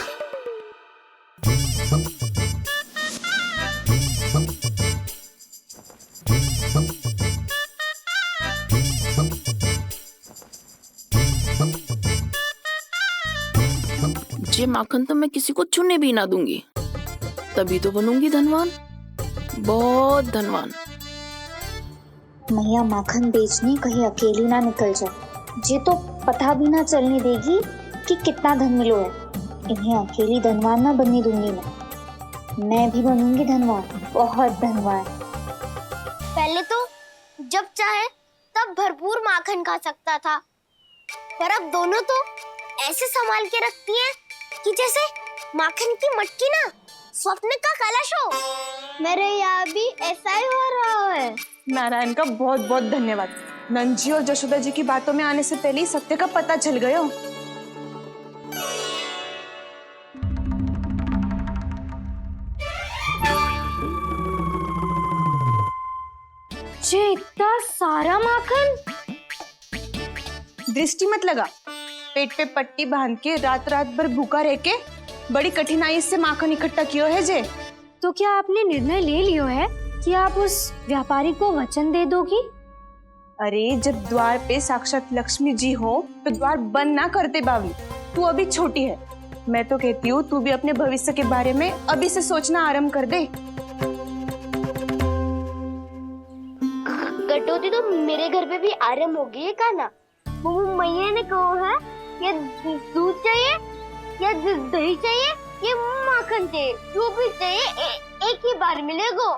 ये माखन तो मैं किसी को छूने भी ना दूंगी, तभी तो बनूंगी धनवान, बहुत धनवान। मैया माखन बेचने कहीं अकेली ना निकल जाए। जे तो पता भी ना चलने देगी कि कितना धन मिलो है। इन्हें अकेली धनवान ना बनने दूंगी मैं भी बनूंगी धनवान, बहुत धनवान। पहले तो जब चाहे तब भरपूर माखन खा सकता था, पर अब दोनों तो ऐसे संभाल के रखती हैं कि जैसे माखन की मटकी ना स्वप्न का कलश हो। मेरे यहाँ भी ऐसा ही हो रहा है। नारायण का बहुत बहुत धन्यवाद। नंद जी और जशोदा जी की बातों में आने से पहले ही सत्य का पता चल गया। ये इतना सारा माखन। दृष्टि मत लगा। पेट पे पट्टी बांध के रात रात भर भूखा रह के बड़ी कठिनाई से माखन इकट्ठा किया है जे। तो क्या आपने निर्णय ले लियो है कि आप उस व्यापारी को वचन दे दोगी? अरे जब द्वार पे साक्षात लक्ष्मी जी हो तो द्वार बंद ना करते बावली। तू अभी छोटी है। मैं तो कहती हूँ तू भी अपने भविष्य के बारे में अभी से सोचना आरंभ कर दे। कटौती तो मेरे घर पे भी आरंभ हो गई है काना। वो मैया ने कहा है ये दूध चाहिए या दही चाहिए ये माखन चाहिए, जो भी चाहिए एक ही बार मिलेगा।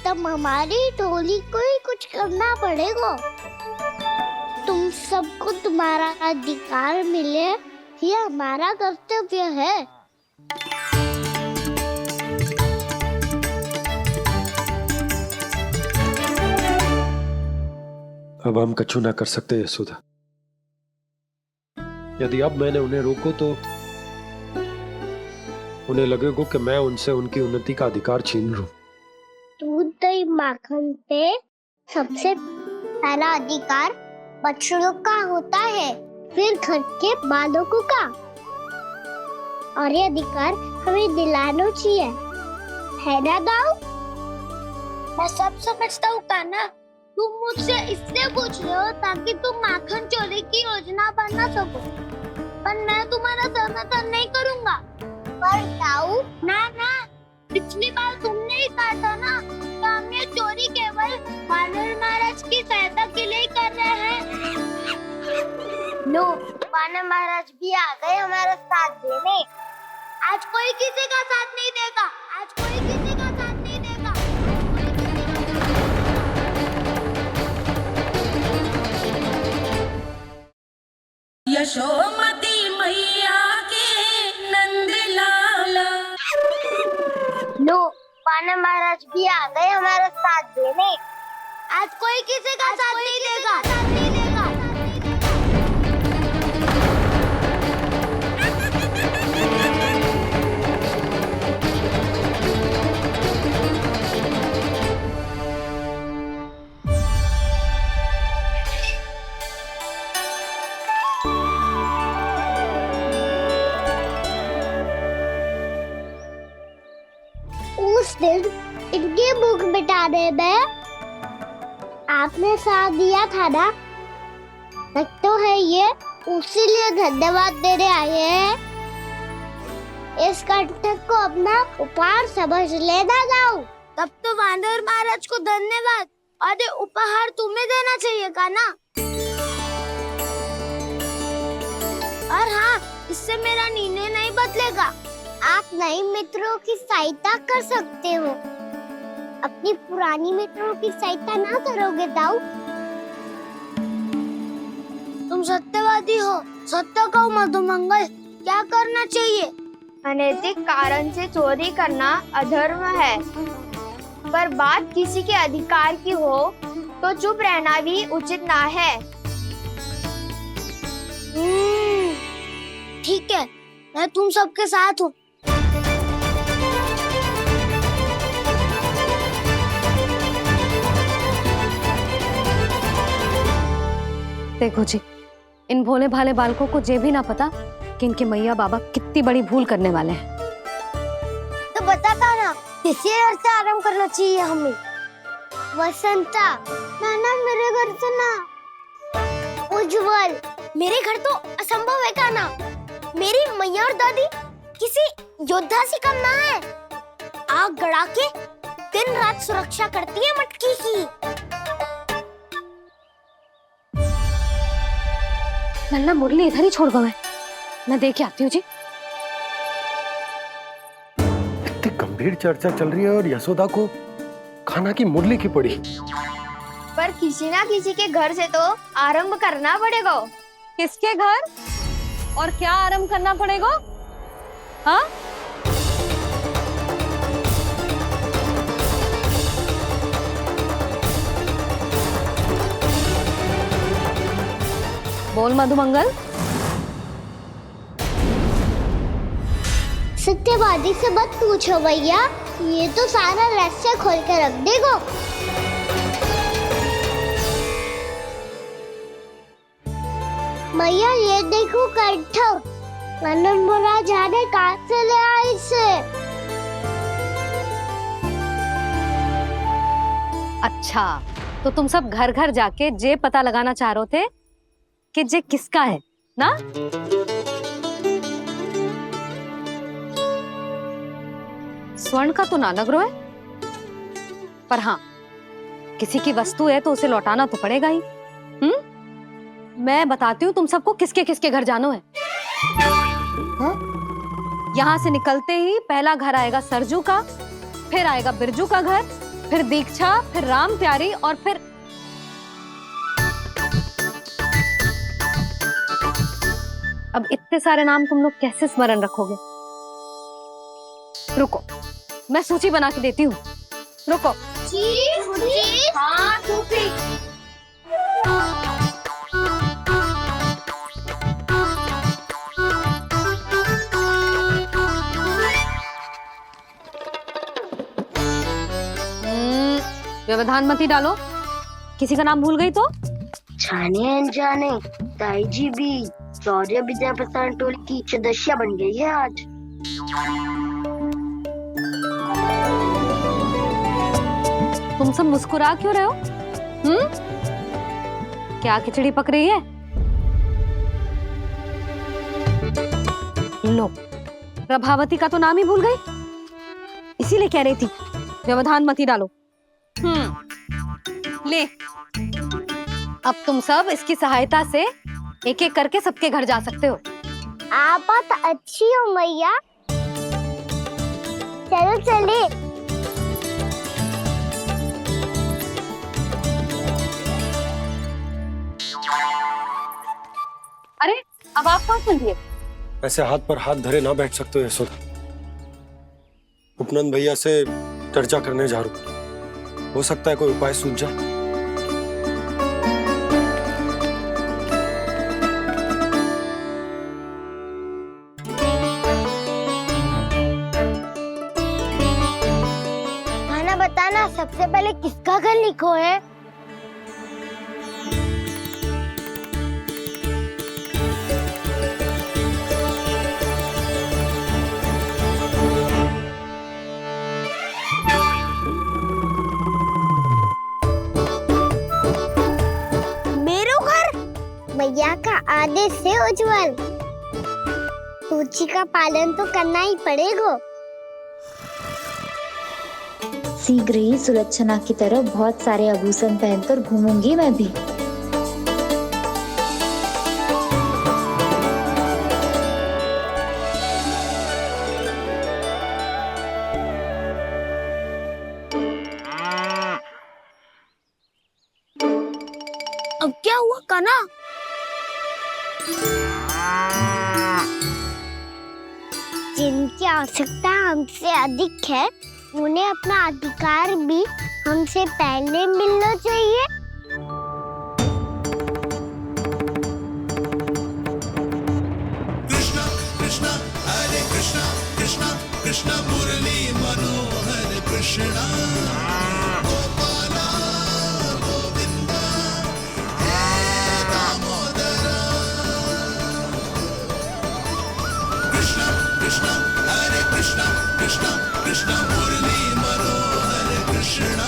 तब हमारी टोली को ही कुछ करना पड़ेगा। तुम सबको तुम्हारा अधिकार मिले, ये हमारा कर्तव्य है। अब हम कछु ना कर सकते यशोदा। यदि अब मैंने उन्हें रोको तो उन्हें लगेगा कि मैं उनसे उनकी उन्नति का अधिकार छीन लूं। दूध दही माखन पे सबसे पहला अधिकार बछड़ों का होता है, फिर घर के बालकों का, और ये अधिकार हमें दिलाना चाहिए, है ना दाऊ? मैं सब समझता हूँ काना। तुम मुझसे इसलिए पूछ रहे हो ताकि तुम माखन चोरी की योजना बना सको, पर मैं तुम्हारा समर्थन नहीं करूँगा। पर दाऊ ना, पिछली बार तुमने ही कहा था ना कि हम ये चोरी केवल वानर महाराज की सहायता के लिए कर रहे हैं। लो, वानर महाराज भी आ गए हमारा साथ देने। आज कोई किसी का साथ नहीं देगा। आज कोई किसी का साथ नहीं देगा। यशोमती मैया के नंद लाला। लो, वानर महाराज भी आ गए हमारा साथ देने। आज कोई किसी का साथ नहीं देगा। उस दिन इनकी भूख मिटाने में आपने साथ दिया था ना, तो है ये उसी लिए धन्यवाद देने आए हैं। इस कंटक को अपना उपहार समझ लेना जाओ। तब तो वानर महाराज को धन्यवाद और ये उपहार तुम्हें देना चाहिए का ना। और हाँ, इससे मेरा निर्णय नहीं बदलेगा। आप नए मित्रों की सहायता कर सकते हो, अपनी पुरानी मित्रों की सहायता ना करोगे दाऊ। तुम सत्यवादी हो, सत्य कहो मधुमंगल, क्या करना चाहिए? अनैतिक कारण से चोरी करना अधर्म है, पर बात किसी के अधिकार की हो तो चुप रहना भी उचित ना है। ठीक है, मैं तुम सबके साथ हूँ। देखो जी, इन भोले भाले बालकों को ये भी ना पता कि इनके मैया बाबा कितनी बड़ी भूल करने वाले हैं। तो बताता ना, किसी घर से आराम करना चाहिए हमें। वसंता, नाना मेरे घर से ना। उज्जवल, मेरे घर तो असंभव है का ना। मेरी मैया और दादी किसी योद्धा से कम ना है। आग गड़ा के दिन रात सुरक्षा करती है मटकी की। लल्ला मुरली इधर ही छोड़ गए, मैं देख के आती हूँ जी। गंभीर चर्चा चल रही है और यशोदा को खाना की मुरली की पड़ी। पर किसी ना किसी के घर से तो आरंभ करना पड़ेगा। किसके घर और क्या आरंभ करना पड़ेगा? हाँ, बोल मधुमंगल। सत्यवादी से मत पूछो भैया, ये तो सारा रहस्य खोल के रख देगा। भैया ये देखो कंठ, आनंद मोरा जाने कहाँ से ले आए इसे। अच्छा, तो तुम सब घर घर जाके जे पता लगाना चाह रहे थे कि जे किसका है ना? स्वर्ण का तो ना लग रहा है, पर हाँ, किसी की वस्तु है तो उसे लौटाना तो पड़ेगा ही। मैं बताती हूँ तुम सबको किसके किसके घर जाना है। यहाँ से निकलते ही पहला घर आएगा सरजू का, फिर आएगा बिरजू का घर, फिर दीक्षा, फिर राम प्यारी और फिर अब इतने सारे नाम तुम लोग कैसे स्मरण रखोगे? रुको, मैं सूची बना के देती हूँ। रुको। हाँ, व्यवधान मत ही डालो। किसी का नाम भूल गई तो? जाने अनजाने ताई जी भी शौर्य विद्या प्रसारण टोली की सदस्य बन गई है आज। तुम सब मुस्कुरा क्यों रहे हो? क्या खिचड़ी पक रही है? लो, प्रभावती का तो नाम ही भूल गई, इसीलिए कह रही थी व्यवधान मत ही डालो। ले, अब तुम सब इसकी सहायता से एक एक करके सबके घर जा सकते हो। आप बात अच्छी हो मैया, चलो चले। अरे अब आप कहाँ चल दिए? ऐसे हाथ पर हाथ धरे ना बैठ सकते हो यशोदा। उपनंद भैया से चर्चा करने जा रहा हूं, हो सकता है कोई उपाय सूझ जाए। खाना बताना, सबसे पहले किसका घर लिखो है? भैया का आदेश से उज्जवल, सूची का पालन तो करना ही पड़ेगा। शीघ्र ही सुलक्षणा की तरह बहुत सारे आभूषण पहनकर घूमूंगी मैं भी। अब क्या हुआ काना? जिनकी आवश्यकता हमसे अधिक है, उन्हें अपना अधिकार भी हमसे पहले मिलना चाहिए। कृष्णा कृष्णा हरे कृष्णा कृष्णा कृष्णा मुरली मनोहर कृष्णा गोपाला गोविंदा हे दामोदरा। कृष्णा कृष्णा हरे कृष्णा कृष्णा कृष्णा मुरली मनोहर कृष्णा।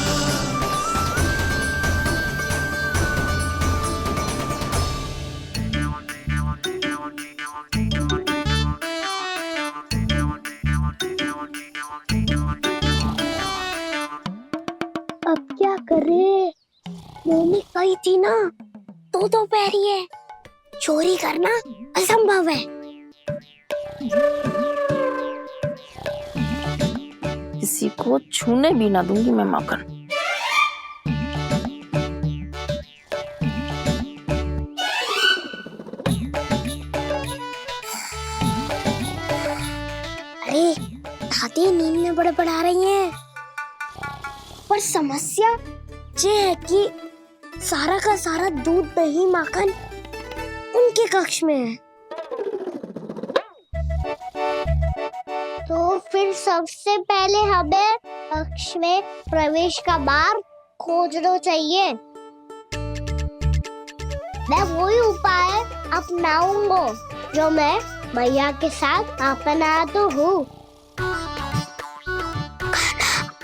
अब क्या करे? मैंने कही थी ना, दो पैरी है, चोरी करना असंभव है। किसी को छूने भी ना दूंगी मैं माखन। अरे दादी नींद में बड़बड़ा रही हैं। पर समस्या ये है कि सारा का सारा दूध दही माखन उनके कक्ष में है। तो फिर सबसे पहले हमें कक्ष में प्रवेश का मार्ग खोजना चाहिए। मैं वही उपाय अपनाऊंगा जो मैं मैया के साथ अपना तो हूँ।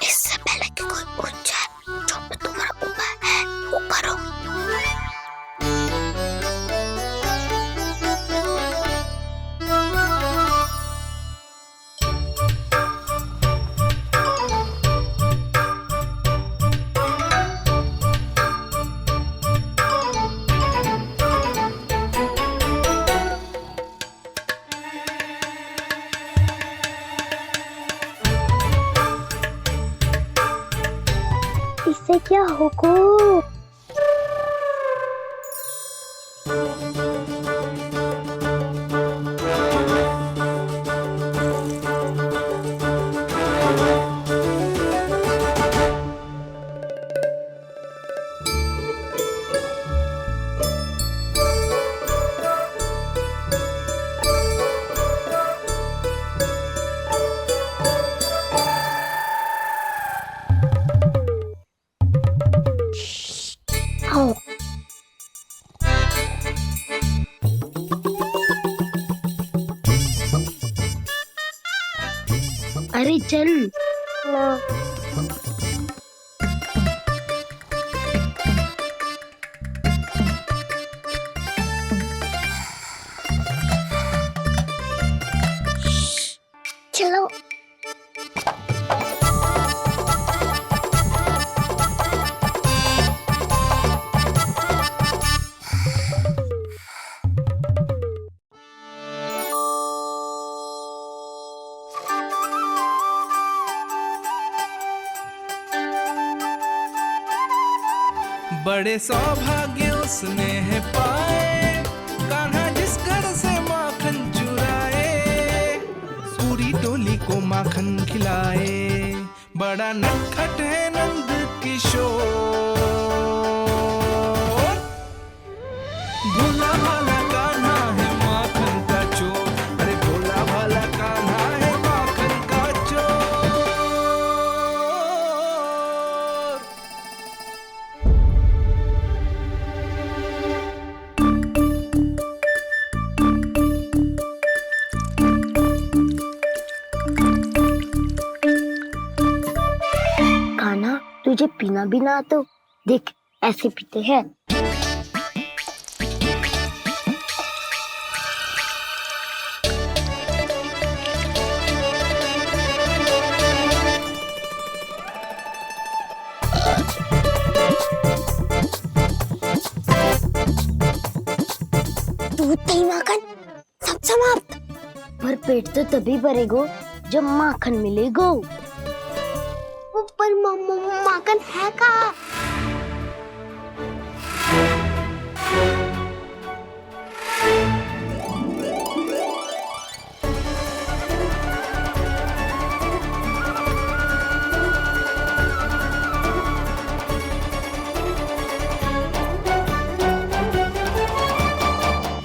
इससे पहले कि कोई पूछ जाए, जो भी तुम्हारा उपाय है वो करो। इससे क्या होगा? अरे चल। चलो। बड़े सौभाग्य उसने है पाए, कान्हा जिस घर से माखन चुराए, पूरी टोली को माखन खिलाए। बड़ा नटखट है नंद किशोर, भोला भाला कान्हा है माखन का चोर। अरे भोला भाला कान्हा है माखन का चोर। कान्हा तुझे पीना भी ना तो देख ऐसे पीते हैं। दूध दही माखन सब समाप्त। पर पेट तो तभी भरेगो जब माखन मिलेगो। पर माखन है कहाँ?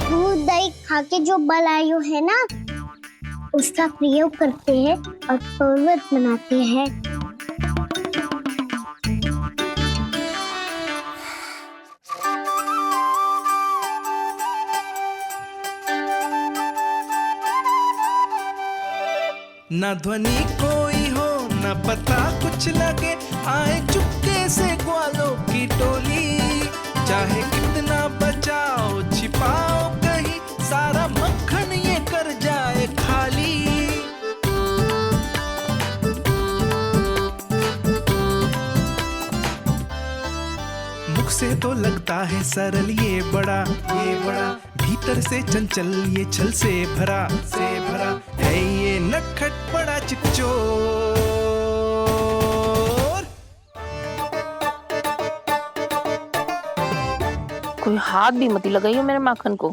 दूध दही खा के जो बलायु है ना, उसका प्रयोग करते हैं और पर्वत बनाते हैं। न ध्वनि कोई हो न पता कुछ लगे, आए चुपके से ग्वालों की टोली। चाहे कितना बचाओ छिपाओ कहीं, सारा मक्खन ये कर जाए खाली। मुख से तो लगता है सरल ये बड़ा भीतर से चंचल ये छल से भरा है ये नटखट बड़ा चिकचोर। हाथ भी मत लगाइयो मेरे माखन को।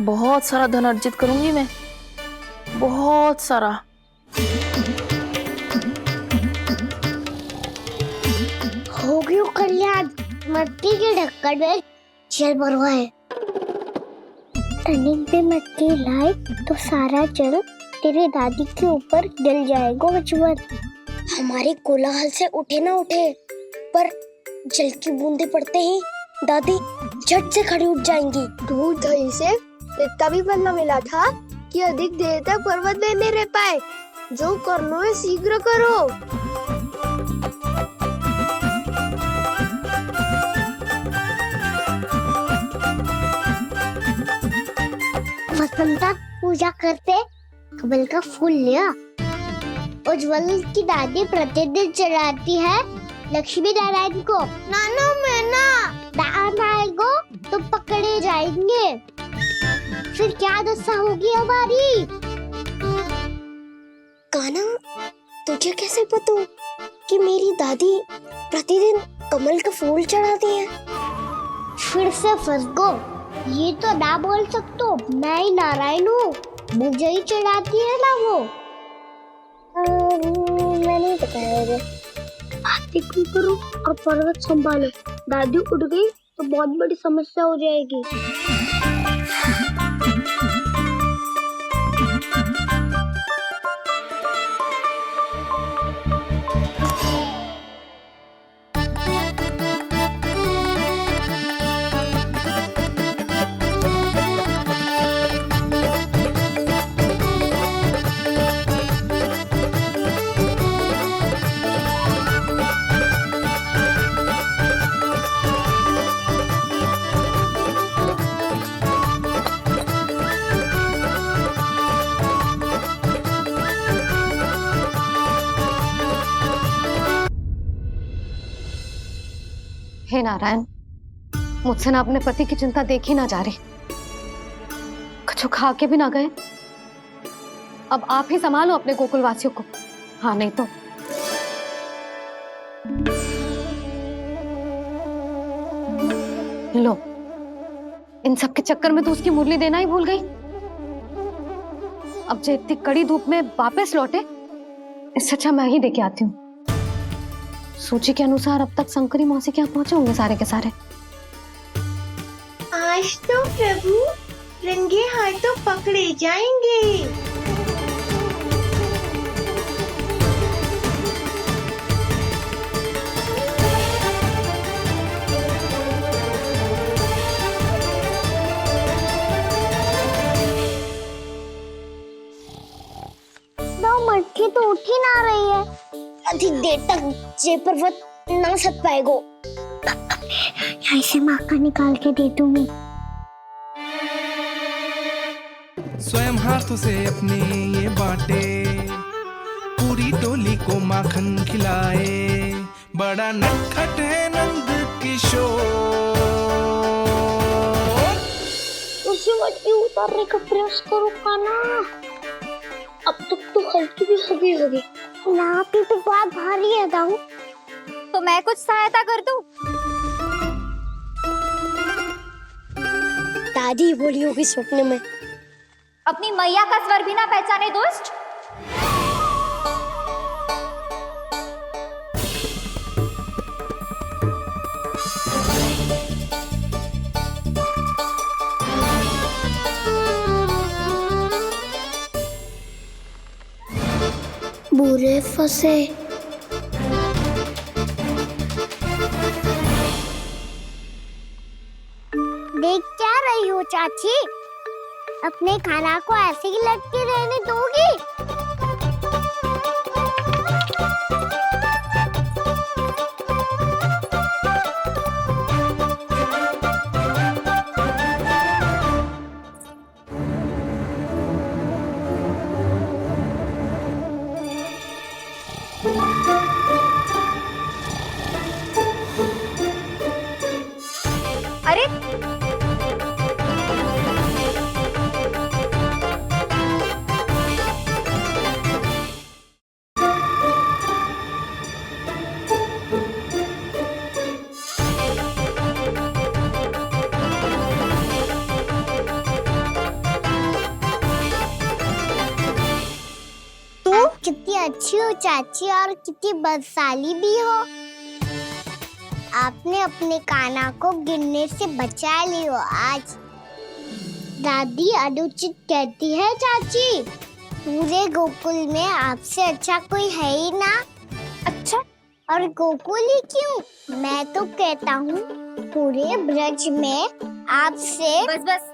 बहुत सारा धन अर्जित करूंगी मैं, बहुत सारा। हो गयो कल्याण, मटकी के ढक्कन में जल भरवा है। टर्निंग पे मटकी लाए तो सारा जल तेरी दादी के ऊपर गिर जाएगा बचवन। हमारे कोलाहल से उठे ना उठे, पर जल की बूंदे पड़ते ही दादी झट से खड़ी उठ जाएंगी। दूध दही से इतना भी बनना मिला था कि अधिक देर तक पर्वत में नहीं रह पाए। जो करना है शीघ्र करो। वसंता पूजा करते कमल का फूल लिया। उज्जवल की दादी प्रतिदिन चढ़ाती है लक्ष्मी नारायण को। नाना मैं ना आएगो तो पकड़े जाएंगे। फिर क्या दशा होगी हमारी? कान्हा, तुझे कैसे पता कि मेरी दादी प्रतिदिन कमल का फूल चढ़ाती है? फिर से फंस गो। ये तो ना बोल सकतो, मैं ही नारायण हूँ, मुझे ही चढ़ाती है ना वो। मैं नहीं बताया। बातें क्यों करो और पर्वत संभालो। दादी उठ गई तो बहुत बड़ी समस्या हो जाएगी। हे नारायण, मुझसे ना अपने पति की चिंता देखी ना जा रही, कुछ खा के भी ना गए। अब आप ही संभालो अपने गोकुलवासियों को। हाँ नहीं तो लो, इन सब के चक्कर में तो उसकी मुरली देना ही भूल गई। अब जो इतनी कड़ी धूप में वापस लौटे, इससे अच्छा मैं ही देके आती हूँ। सूची के अनुसार अब तक शंकरी मौसी के यहाँ पहुंचे होंगे सारे के सारे। आज तो प्रभु रंगे हाथों पकड़े जाएंगे। मटकी तो उठ ही ना रही है। अधिक देर तक ये पर्वत ना सक पाएगो। यहाँ से माखन निकाल के दे दूंगी। स्वयं हाथों से अपने ये बांटे, पूरी टोली को माखन खिलाए। बड़ा नटखट है नंद किशोर। उसे मटकी उतारने का प्रयास करो कान्हा। अब तक तो हल्की भी होगी। नापी तो बहुत भारी है दाऊ। तो मैं कुछ सहायता कर दूं? दादी बोली होगी सपने में। अपनी मैया का स्वर भी ना पहचाने दुष्ट। बुरे फंसे। देख क्या रही हो चाची? अपने खाना को ऐसे ही लटके रहने दोगी? अरे अच्छी हो चाची और कितनी बदसाली भी हो। आपने अपने कान्हा को गिरने से बचा ली हो आज। दादी अनुचित कहती है चाची, पूरे गोकुल में आपसे अच्छा कोई है ही ना। अच्छा, और गोकुल ही क्यों, मैं तो कहता हूँ पूरे ब्रज में आपसे। बस बस,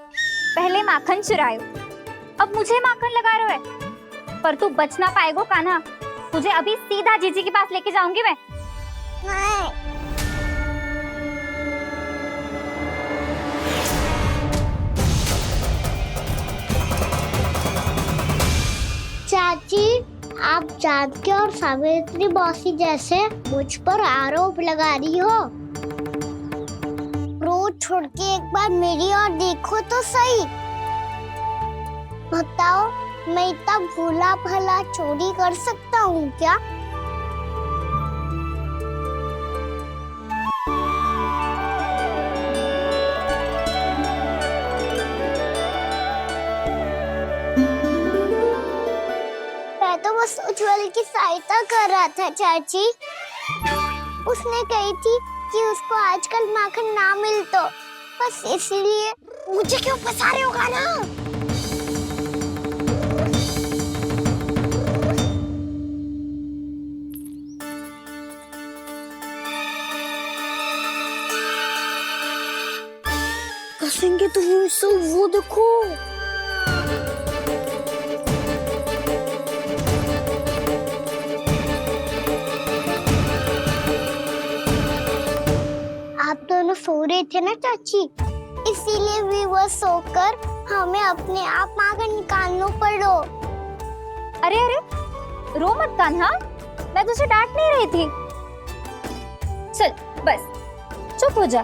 पहले माखन चुरायो, अब मुझे माखन लगा रहे हो। पर तू बच ना पाएगो कान्हा, तुझे अभी सीधा जीजी के पास लेके जाऊंगी मैं। चाची, आप जानकी और सावित्री मौसी जैसे मुझ पर आरोप लगा रही हो। रोज छोड़ के एक बार मेरी ओर देखो तो सही। बताओ, मैं इतना भोला भला चोरी कर सकता हूँ क्या? मैं तो बस उज्जवल की सहायता कर रहा था चाची। उसने कही थी कि उसको आजकल माखन ना मिल तो बस इसलिए। मुझे क्यों फंसा रहे हो कान्हा? फंसेंगे तो वो देखो। आप दोनों सो रहे थे ना चाची, इसीलिए विवश सोकर हमें अपने आप माखन निकालना पड़ो। अरे अरे, रो मत कान्हा, मैं तुझे डांट नहीं रही थी। चल बस चुप हो जा।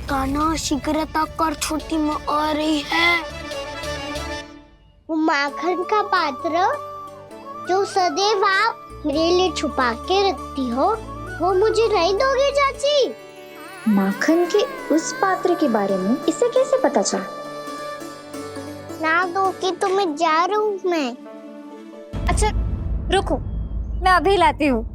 कान्हा शीघ्रता कर, छोटी माँ आ रही है। वो माखन का पात्र जो सदैव आप मेरे लिए छुपा के रखती हो, वो मुझे नहीं दोगे चाची? माखन के उस पात्र के बारे में इसे कैसे पता चला? ना दोगे तो मैं जा रहा हूँ मैं। अच्छा रुको, मैं अभी लाती हूँ।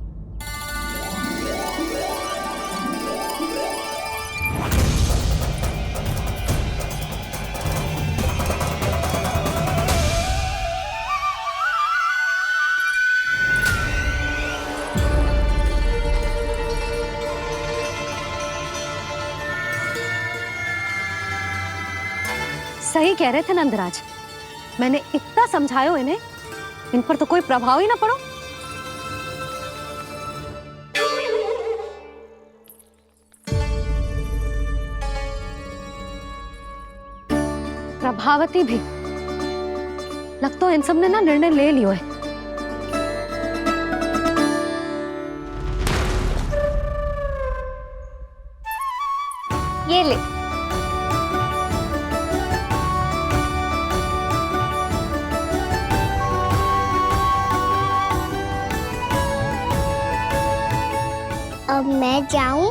सही कह रहे थे नंदराज, मैंने इतना समझायो इन्हें, इन पर तो कोई प्रभाव ही ना पड़ो। प्रभावती भी लगता है इन सब ने ना निर्णय ले लियो है। ये ले। अब मैं जाऊं?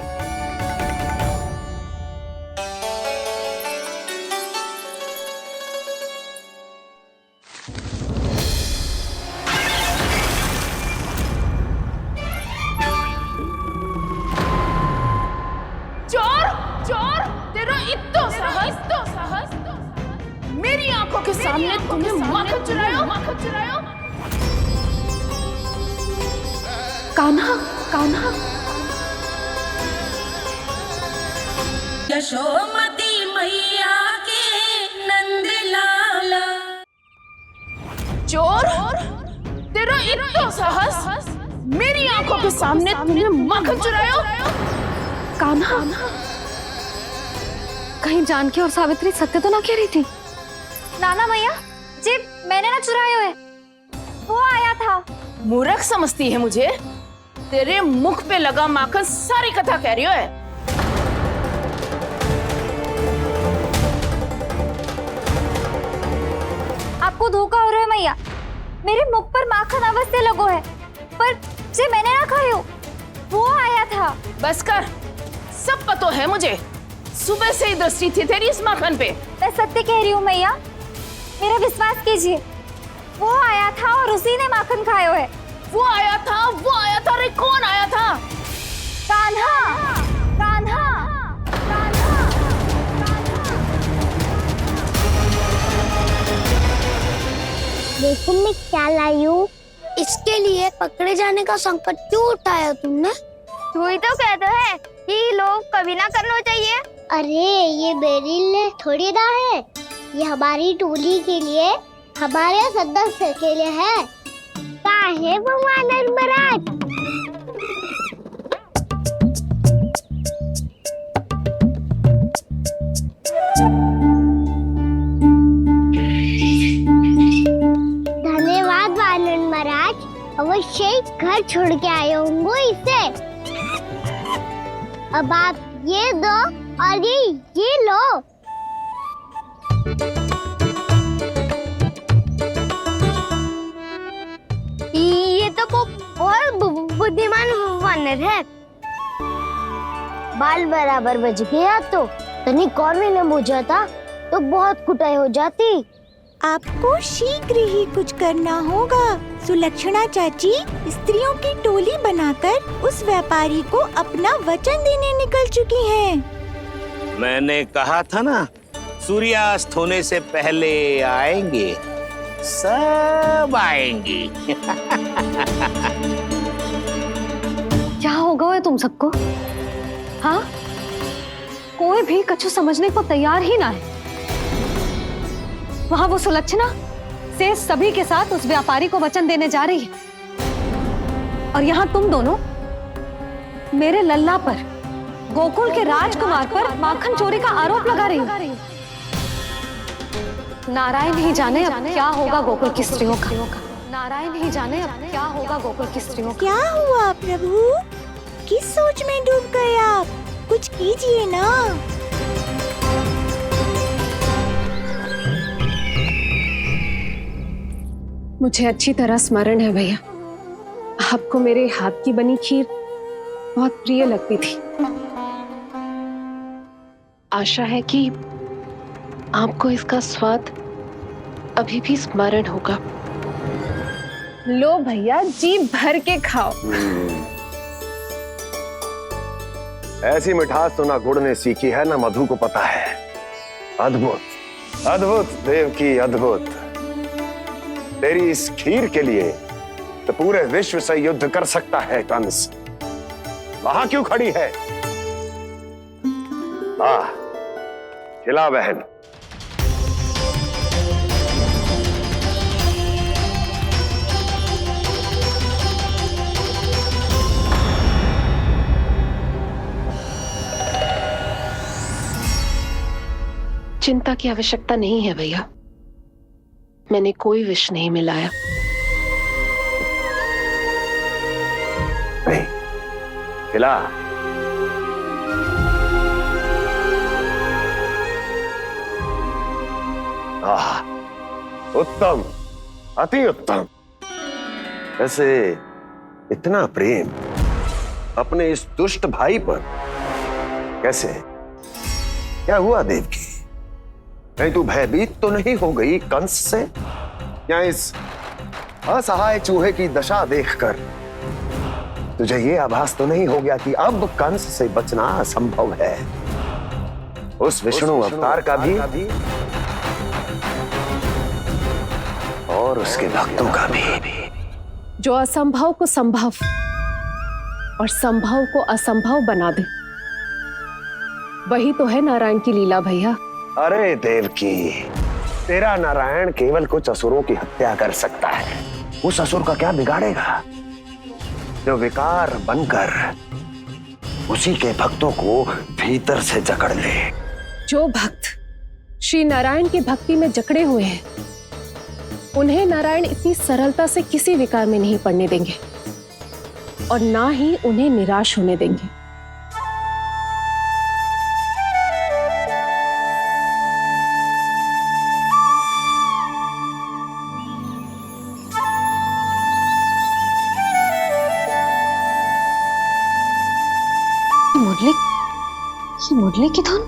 चोर चोर, तेरा इतना साहस, मेरी आंखों के सामने तुमने माखन चुरायो। कान्हा, कान्हा, यशोमती मैया के नंद लाला। चोर, तेरा इतना साहस, मेरी आंखों के सामने तुमने माखन चुरायो। कान्हा, कहीं जानकी और सावित्री सत्य तो ना कह रही थी? नाना मैया जी, मैंने ना चुराया है, वो आया था। मूर्ख समझती है मुझे? तेरे मुख पे लगा माखन सारी कथा कह रही है। आपको धोखा हो रहा है मैया, मेरे मुख पर माखन अवश्य लगो है। पर जे मैंने ना खायो, वो आया था। बस कर, सब पता है मुझे। सुबह से ही दृष्टि थी तेरी इस माखन पे। मैं सत्य कह रही हूँ मैया, मेरा विश्वास कीजिए। वो आया था और उसी ने माखन खायो है। वो आया था, वो आया था। अरे कौन आया था? कान्हा, कान्हा, कान्हा। देखो मैं क्या लाई हूँ। इसके लिए पकड़े जाने का संकट क्यों उठाया तुमने? तू ही तो कहते है कि लोग कभी ना करना चाहिए। अरे ये मेरे लिए थोड़ी ना है, ये हमारी टोली के लिए, हमारे सदस्य के लिए है। क्या है वो वानर महाराज? धन्यवाद वानर महाराज, अवश्य ही घर छोड़ के आए होंगे इसे। अब आप ये दो और ये लो। ये तो बहुत बुद्धिमान वानर है। बाल बराबर बज गया तो तनिक और विलम्ब हो जाता तो बहुत कुटाई हो जाती। आपको शीघ्र ही कुछ करना होगा। सुलक्षणा चाची स्त्रियों की टोली बनाकर उस व्यापारी को अपना वचन देने निकल चुकी हैं। मैंने कहा था ना, सूर्यास्त होने से पहले आएंगे, सब आएंगे। क्या होगा है तुम सबको? हाँ, कोई भी कछु समझने को तैयार ही ना है। वहां वो सुलक्षणा से सभी के साथ उस व्यापारी को वचन देने जा रही है, और यहाँ तुम दोनों मेरे लल्ला पर, गोकुल के राजकुमार पर माखन चोरी का आरोप लगा रही हो। नारायण ही जाने अब क्या होगा गोकुल की स्त्रियों का। नारायण ही जाने अब क्या होगा गोकुल की स्त्रियों का। क्या हुआ प्रभु? किस सोच में डूब गए आप? कुछ कीजिए ना। मुझे अच्छी तरह स्मरण है भैया, आपको मेरे हाथ की बनी खीर बहुत प्रिय लगती थी। आशा है कि आपको इसका स्वाद अभी भी स्मरण होगा। लो भैया, जी भर के खाओ। ऐसी मिठास तो ना गुड़ ने सीखी है ना मधु को पता है। अद्भुत, अद्भुत देव की अद्भुत। तेरी इस खीर के लिए तो पूरे विश्व से युद्ध कर सकता है कंस। वहां क्यों खड़ी है? खिला बहन। चिंता की आवश्यकता नहीं है भैया, मैंने कोई विष नहीं मिलाया। नहीं, खिला। उत्तम, अति उत्तम। वैसे इतना प्रेम अपने इस दुष्ट भाई पर कैसे? क्या हुआ देवकी? कहीं तू भयभीत तो नहीं हो गई कंस से? या इस असहाय चूहे की दशा देखकर तुझे ये आभास तो नहीं हो गया कि अब कंस से बचना असंभव है? उस विष्णु अवतार का भी और उसके भक्तों का भी। जो असंभव को संभव और संभव को असंभव बना दे, वही तो है नारायण की लीला भैया। अरे देवकी, तेरा नारायण केवल कुछ असुरों की हत्या कर सकता है। उस असुर का क्या बिगाड़ेगा जो विकार बनकर उसी के भक्तों को भीतर से जकड़ ले। जो भक्त श्री नारायण की भक्ति में जकड़े हुए हैं, उन्हें नारायण इतनी सरलता से किसी विकार में नहीं पड़ने देंगे और ना ही उन्हें निराश होने देंगे। मुरली की धुन।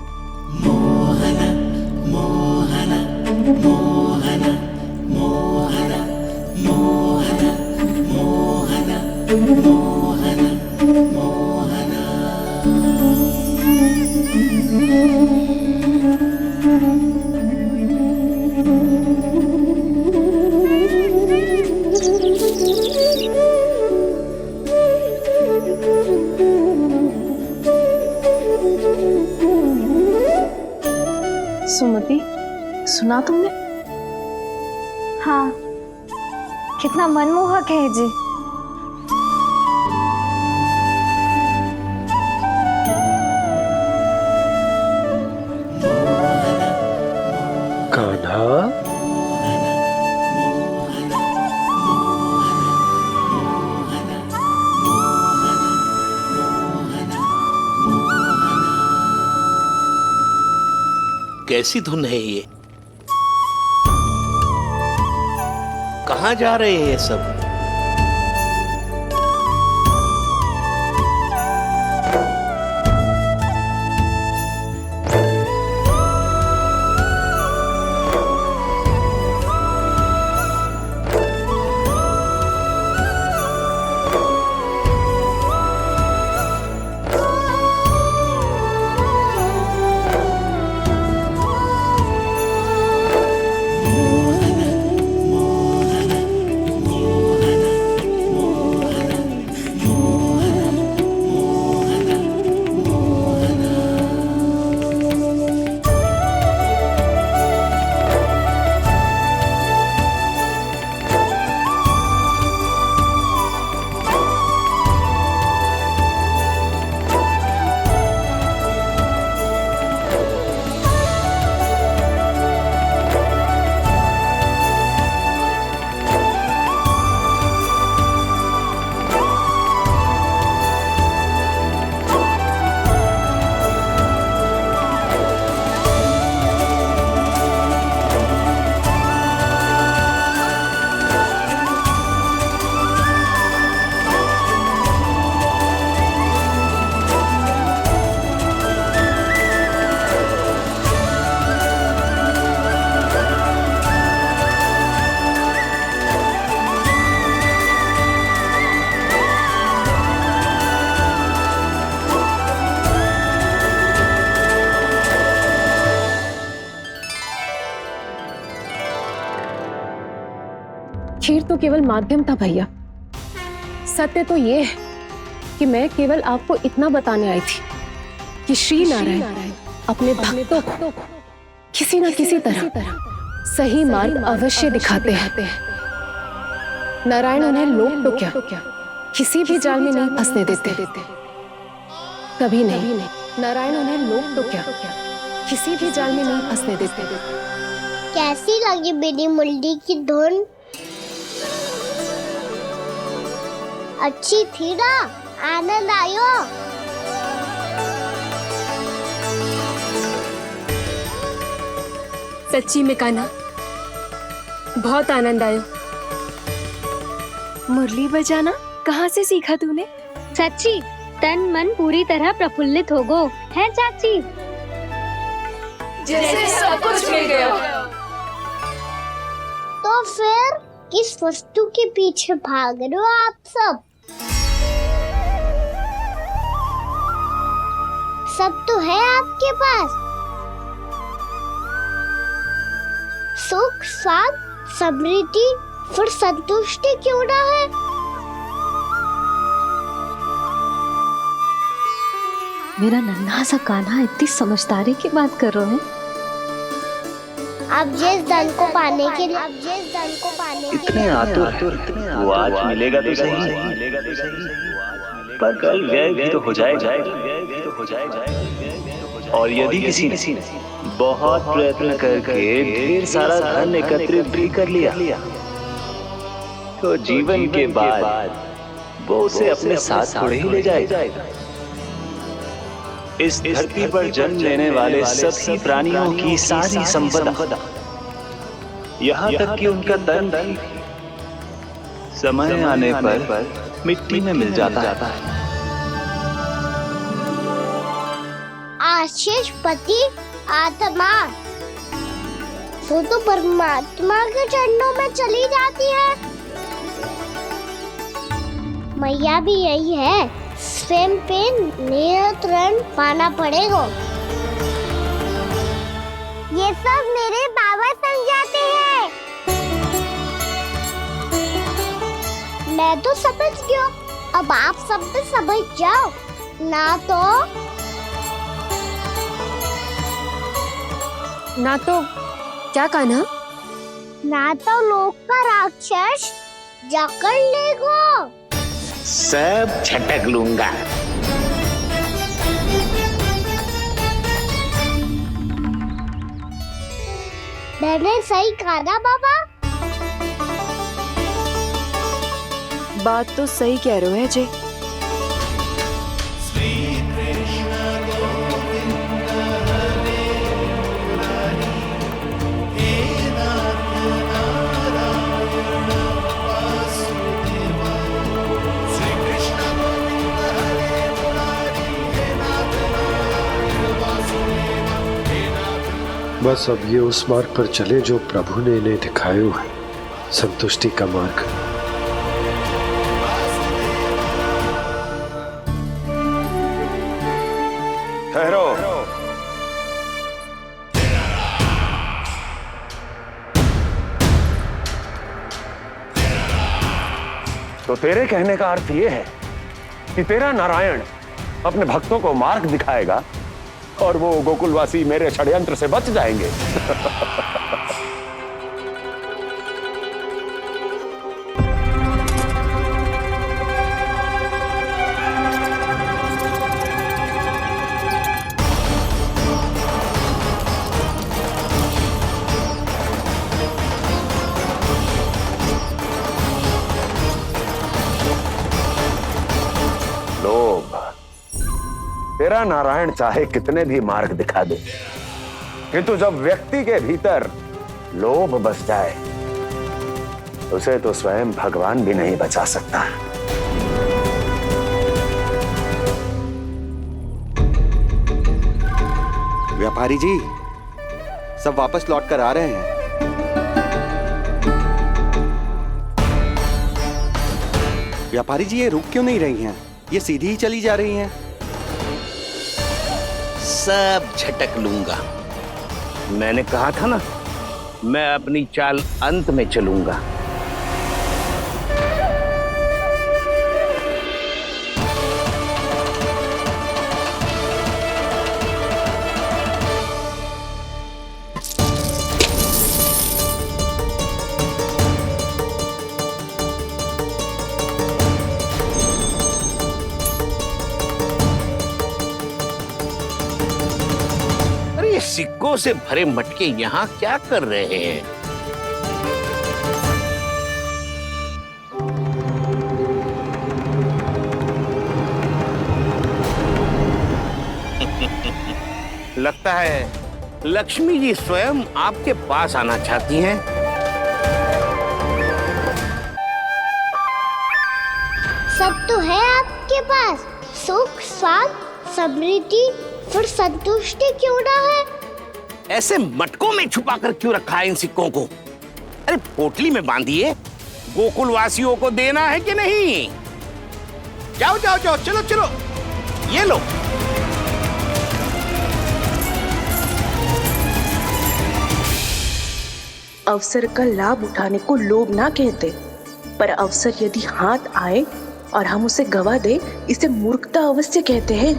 सुमति, सुना तुमने? हाँ, कितना मनमोहक है जी। कान्हा, कैसी धुन है ये? कहाँ जा रहे हैं सब? खीर तो केवल माध्यम था भैया। सत्य तो ये है कि मैं केवल आपको इतना बताने आई थी कि श्री नारायण अपने भक्तों को किसी न किसी तरह सही मार्ग अवश्य दिखाते हैं। नारायण उन्हें लोग तो क्या किसी भी जाल में नहीं फंसने देते, कभी नहीं। नारायण उन्हें लोग तो क्या किसी भी जाल में नहीं फंसने देते। कैसी लगी मेरी मुरली की धुन? अच्छी थी ना? आनंद आयो? सच्ची में कान्हा, बहुत आनंद आयो। मुरली बजाना कहाँ से सीखा तूने? सच्ची तन मन पूरी तरह प्रफुल्लित हो गो है चाची। जैसे सब कुछ मिल गया। तो फिर किस वस्तु के पीछे भाग रहे हो आप सब? सब तो है आपके पास। सुख, स्वाद, समृद्धि, फिर संतुष्टि क्यों ना है? मेरा नन्हा सा कान्हा इतनी समझदारी की बात कर रहे हैं। अब जिस धन को पाने के लिए इतने आतुर वो आज मिलेगा तो सही, पर कल व्यय भी तो हो जाएगा। और यदि किसी ने बहुत प्रयत्न करके ढेर सारा धन एकत्रित भी कर लिया, तो जीवन के बाद वो उसे अपने साथ थोड़े ही ले जाएगा। इस धरती पर जन्म लेने वाले सभी प्राणियों की सारी संपदा, यहाँ तक कि उनका तन भी समय आने पर मिट्टी में मिल जाता है। आशीष पति आत्मा वो तो परमात्मा के चरणों में चली जाती है। मैया भी यही है, स्वयं पे नियंत्रण पाना पड़ेगा। ये सब मेरे बाबा समझाते हैं। मैं तो समझ गया, अब आप सब भी समझ जाओ ना तो क्या कान्हा? ना तो लोक का राक्षस जकड़ लेगा। सब झटक लूंगा। मैंने सही कहा ना बाबा? बात तो सही कह रहे हो है जय। बस अब ये उस मार्ग पर चले जो प्रभु ने इन्हें दिखाया है, संतुष्टि का मार्ग। ठहरो। तो तेरे कहने का अर्थ यह है कि तेरा नारायण अपने भक्तों को मार्ग दिखाएगा और वो गोकुलवासी मेरे षड्यंत्र से बच जाएंगे। लोभ। तेरा नारायण चाहे कितने भी मार्ग दिखा दे, किंतु जब व्यक्ति के भीतर लोभ बस जाए उसे तो स्वयं भगवान भी नहीं बचा सकता। व्यापारी जी सब वापस लौट कर आ रहे हैं। व्यापारी जी ये रुक क्यों नहीं रही हैं? ये सीधी ही चली जा रही हैं। सब झटक लूंगा। मैंने कहा था ना, मैं अपनी चाल अंत में चलूंगा। सिक्कों से भरे मटके यहाँ क्या कर रहे हैं? लगता है लक्ष्मी जी स्वयं आपके पास आना चाहती हैं। सब तो है आपके पास, सुख स्वाद समृद्धि, फिर संतुष्टि क्यों ना है? ऐसे मटकों में छुपा कर क्यों रखा है इन सिक्कों को? अरे पोटली में बांधिए, गोकुलवासियों को देना है कि नहीं? जाओ जाओ जाओ, चलो चलो, ये लो। अवसर का लाभ उठाने को लोभ ना कहते, पर अवसर यदि हाथ आए और हम उसे गवा दे, इसे मूर्खता अवश्य कहते हैं।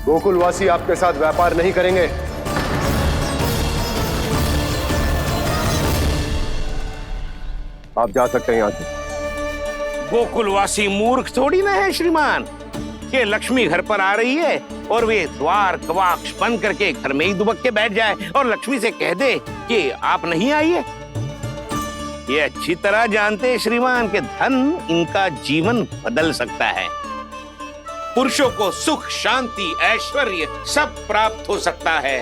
गोकुलवासी आपके साथ व्यापार नहीं करेंगे। आप जा सकते हैं यहाँ से। गोकुलवासी मूर्ख थोड़ी ना है श्रीमान। ये लक्ष्मी घर पर आ रही है और वे द्वार कवाक्ष बंद करके घर में ही दुबक के बैठ जाए और लक्ष्मी से कह दे कि आप नहीं आइए। ये अच्छी तरह जानते हैं श्रीमान कि धन इनका जीवन बदल सकता है। पुरुषों को सुख शांति ऐश्वर्य सब प्राप्त हो सकता है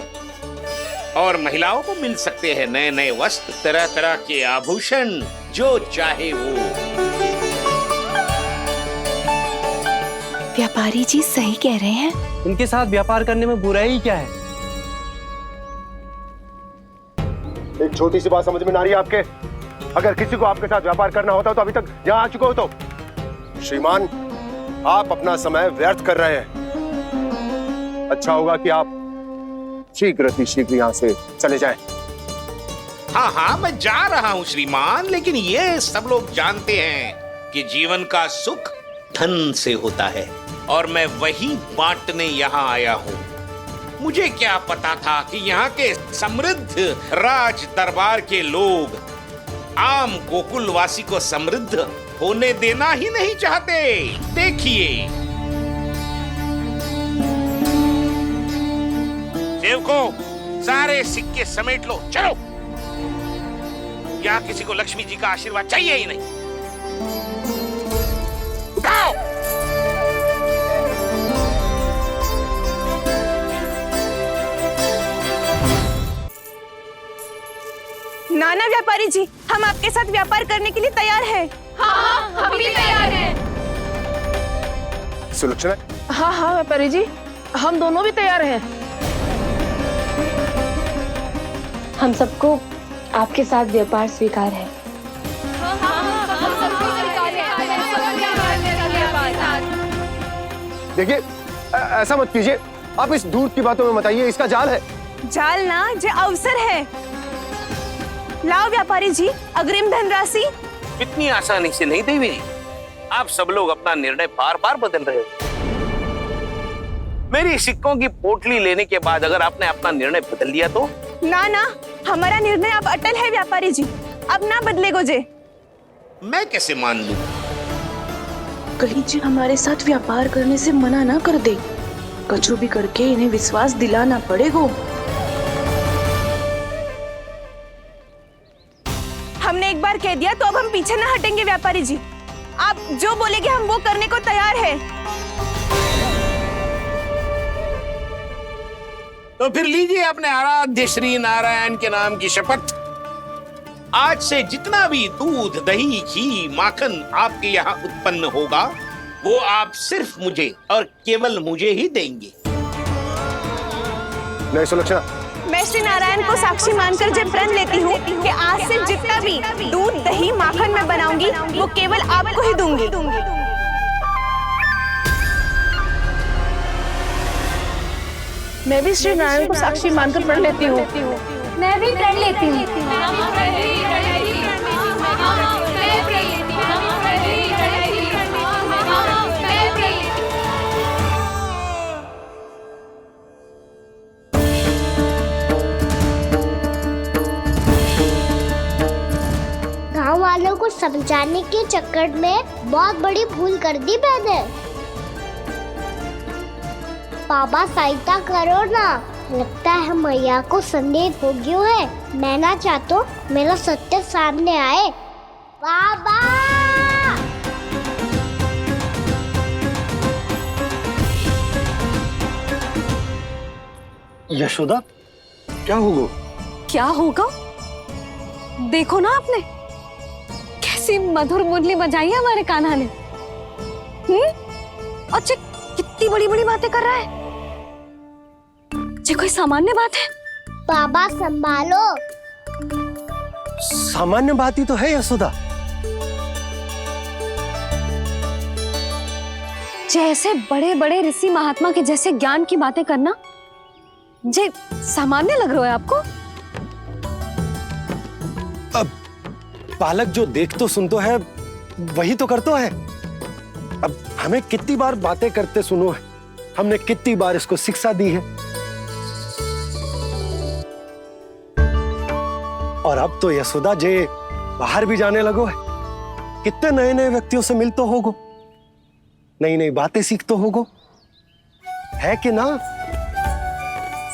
और महिलाओं को मिल सकते हैं नए नए वस्त्र, तरह तरह के आभूषण, जो चाहे वो। व्यापारी जी सही कह रहे हैं। इनके साथ व्यापार करने में बुराई क्या है? एक छोटी सी बात समझ में ना रही है आपके? अगर किसी को आपके साथ व्यापार करना होता तो अभी तक यहाँ आ चुके हो। तो श्रीमान, आप अपना समय व्यर्थ कर रहे हैं। अच्छा होगा कि आप शीघ्र यहाँ से चले जाएं। हाँ हाँ, मैं जा रहा हूँ श्रीमान, लेकिन ये सब लोग जानते हैं कि जीवन का सुख धन से होता है और मैं वही बांटने यहाँ आया हूँ। मुझे क्या पता था कि यहाँ के समृद्ध राज दरबार के लोग आम गोकुलवासी को समृद्ध होने देना ही नहीं चाहते। देखिए, सेवकों, सारे सिक्के समेट लो, चलो। यहाँ किसी को लक्ष्मी जी का आशीर्वाद चाहिए ही नहीं। उठाओ। नाना व्यापारी जी, हम आपके साथ व्यापार करने के लिए तैयार हैं। हाँ, हम भी तैयार हैं। सुलक्षणा? हाँ हाँ व्यापारी जी, हम दोनों भी तैयार हैं। हम सबको आपके साथ व्यापार स्वीकार है। देखिए, ऐसा मत कीजिए। आप इस दूर की बातों में मत आइए, इसका जाल है। जाल ना, ये अवसर है। लाओ व्यापारी जी अग्रिम धनराशि। इतनी आसानी से नहीं देवी। आप सब लोग अपना निर्णय बार बार बदल रहे हो। मेरी सिक्कों की पोटली लेने के बाद अगर आपने अपना निर्णय बदल लिया तो? ना ना, हमारा निर्णय अब अटल है व्यापारी जी, अब ना बदलेगो जे। मैं कैसे मान लूं? कहीं जी हमारे साथ व्यापार करने से मना ना कर दे। कचू भी करके इन्हें विश्वास दिलाना पड़ेगा। हमने एक बार कह दिया तो अब हम पीछे ना हटेंगे व्यापारी जी। आप जो बोलेंगे हम वो करने को तैयार है। तो फिर लीजिए अपने आराध्य श्री नारायण के नाम की शपथ। आज से जितना भी दूध, दही, घी, माखन आपके यहाँ उत्पन्न होगा वो आप सिर्फ मुझे और केवल मुझे ही देंगे। नहीं सुलक्षणा, मैं श्री नारायण को साक्षी मानकर जब प्रण लेती हूँ कि आज से जितना भी दूध, दही, माखन मैं बनाऊंगी वो केवल आपको ही दूंगी। मैं भी श्री नारायण को साक्षी मानकर प्रण लेती हूँ। मैं भी प्रण लेती हूँ। गांव वालों को समझाने के चक्कर में बहुत बड़ी भूल कर दी मैंने। बाबा सहायता करो ना, लगता है मैया को संदेह हो गया है। मैं ना चाहता मेरा सत्य सामने आए। बाबा! यशोदा, क्या होगा? क्या होगा? देखो ना आपने कैसी मधुर मुरली बजाई है हमारे कान्हा ने। अच्छा, कितनी बड़ी बड़ी बातें कर रहा है। ये कोई सामान्य बात है? बाबा संभालो। सामान्य बात ही तो है यशोदा। जैसे बड़े बड़े ऋषि महात्मा के जैसे ज्ञान की बातें करना जे सामान्य लग रहा है आपको? अब बालक जो देख तो सुन तो है वही तो करता है। अब हमें कितनी बार बातें करते सुनो है, हमने कितनी बार इसको शिक्षा दी है। और अब तो यशोदा जे बाहर भी जाने लगो है, कितने नए नए व्यक्तियों से मिलते होगो, नई नई बातें सीखते होगो, है कि ना?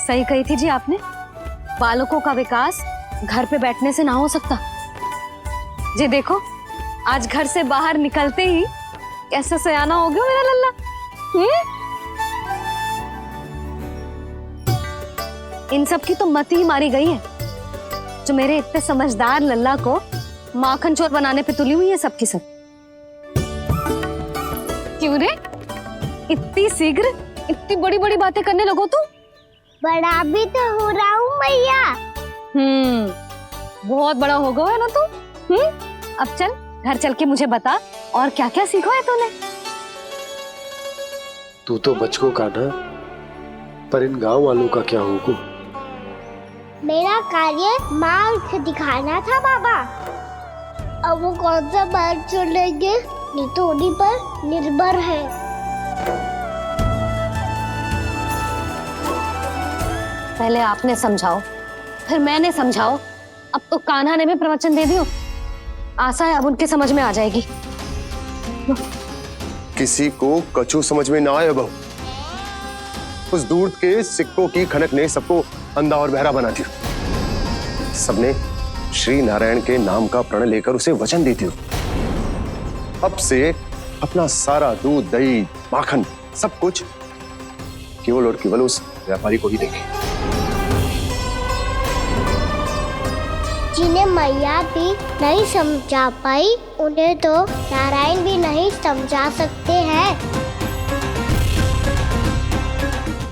सही कही थी जी आपने। बालकों का विकास घर पे बैठने से ना हो सकता। जी देखो, आज घर से बाहर निकलते ही कैसे सयाना हो गया मेरा लल्ला। इन सब की तो मत ही मारी गई है, जो मेरे इतने समझदार लल्ला को माखन चोर बनाने पे तुली हुई है सबकी सब। क्यों रे? इतनी शीघ्र इतनी बड़ी बड़ी बातें करने लगो तू? बड़ा भी तो हो रहा हूँ मैया। बहुत बड़ा हो गया है ना तू। अब चल घर चल के मुझे बता और क्या क्या सीखा है तूने। तू तो बच को कान्हा, पर इन गांव वालों का क्या होगा? मेरा कार्य मार्ग दिखाना था बाबा। अब वो कौन सा मार्ग चुनेंगे ये तो उन्हीं पर निर्भर है। पहले आपने समझाओ फिर मैंने समझाओ, अब तो कान्हा ने भी प्रवचन दे दियो। आशा है अब उनके समझ में आ जाएगी। किसी को कछु समझ में ना आए बहू। उस दूध के सिक्कों की खनक ने सबको अंधा और बहरा बना दिया। सबने श्री नारायण के नाम का प्रण लेकर उसे वचन देती हो। अब से अपना सारा दूध दही माखन सब कुछ केवल और केवल उस व्यापारी को ही देंगे। जिन्हें मैया भी नहीं समझा पाई उन्हें तो नारायण भी नहीं समझा सकते हैं।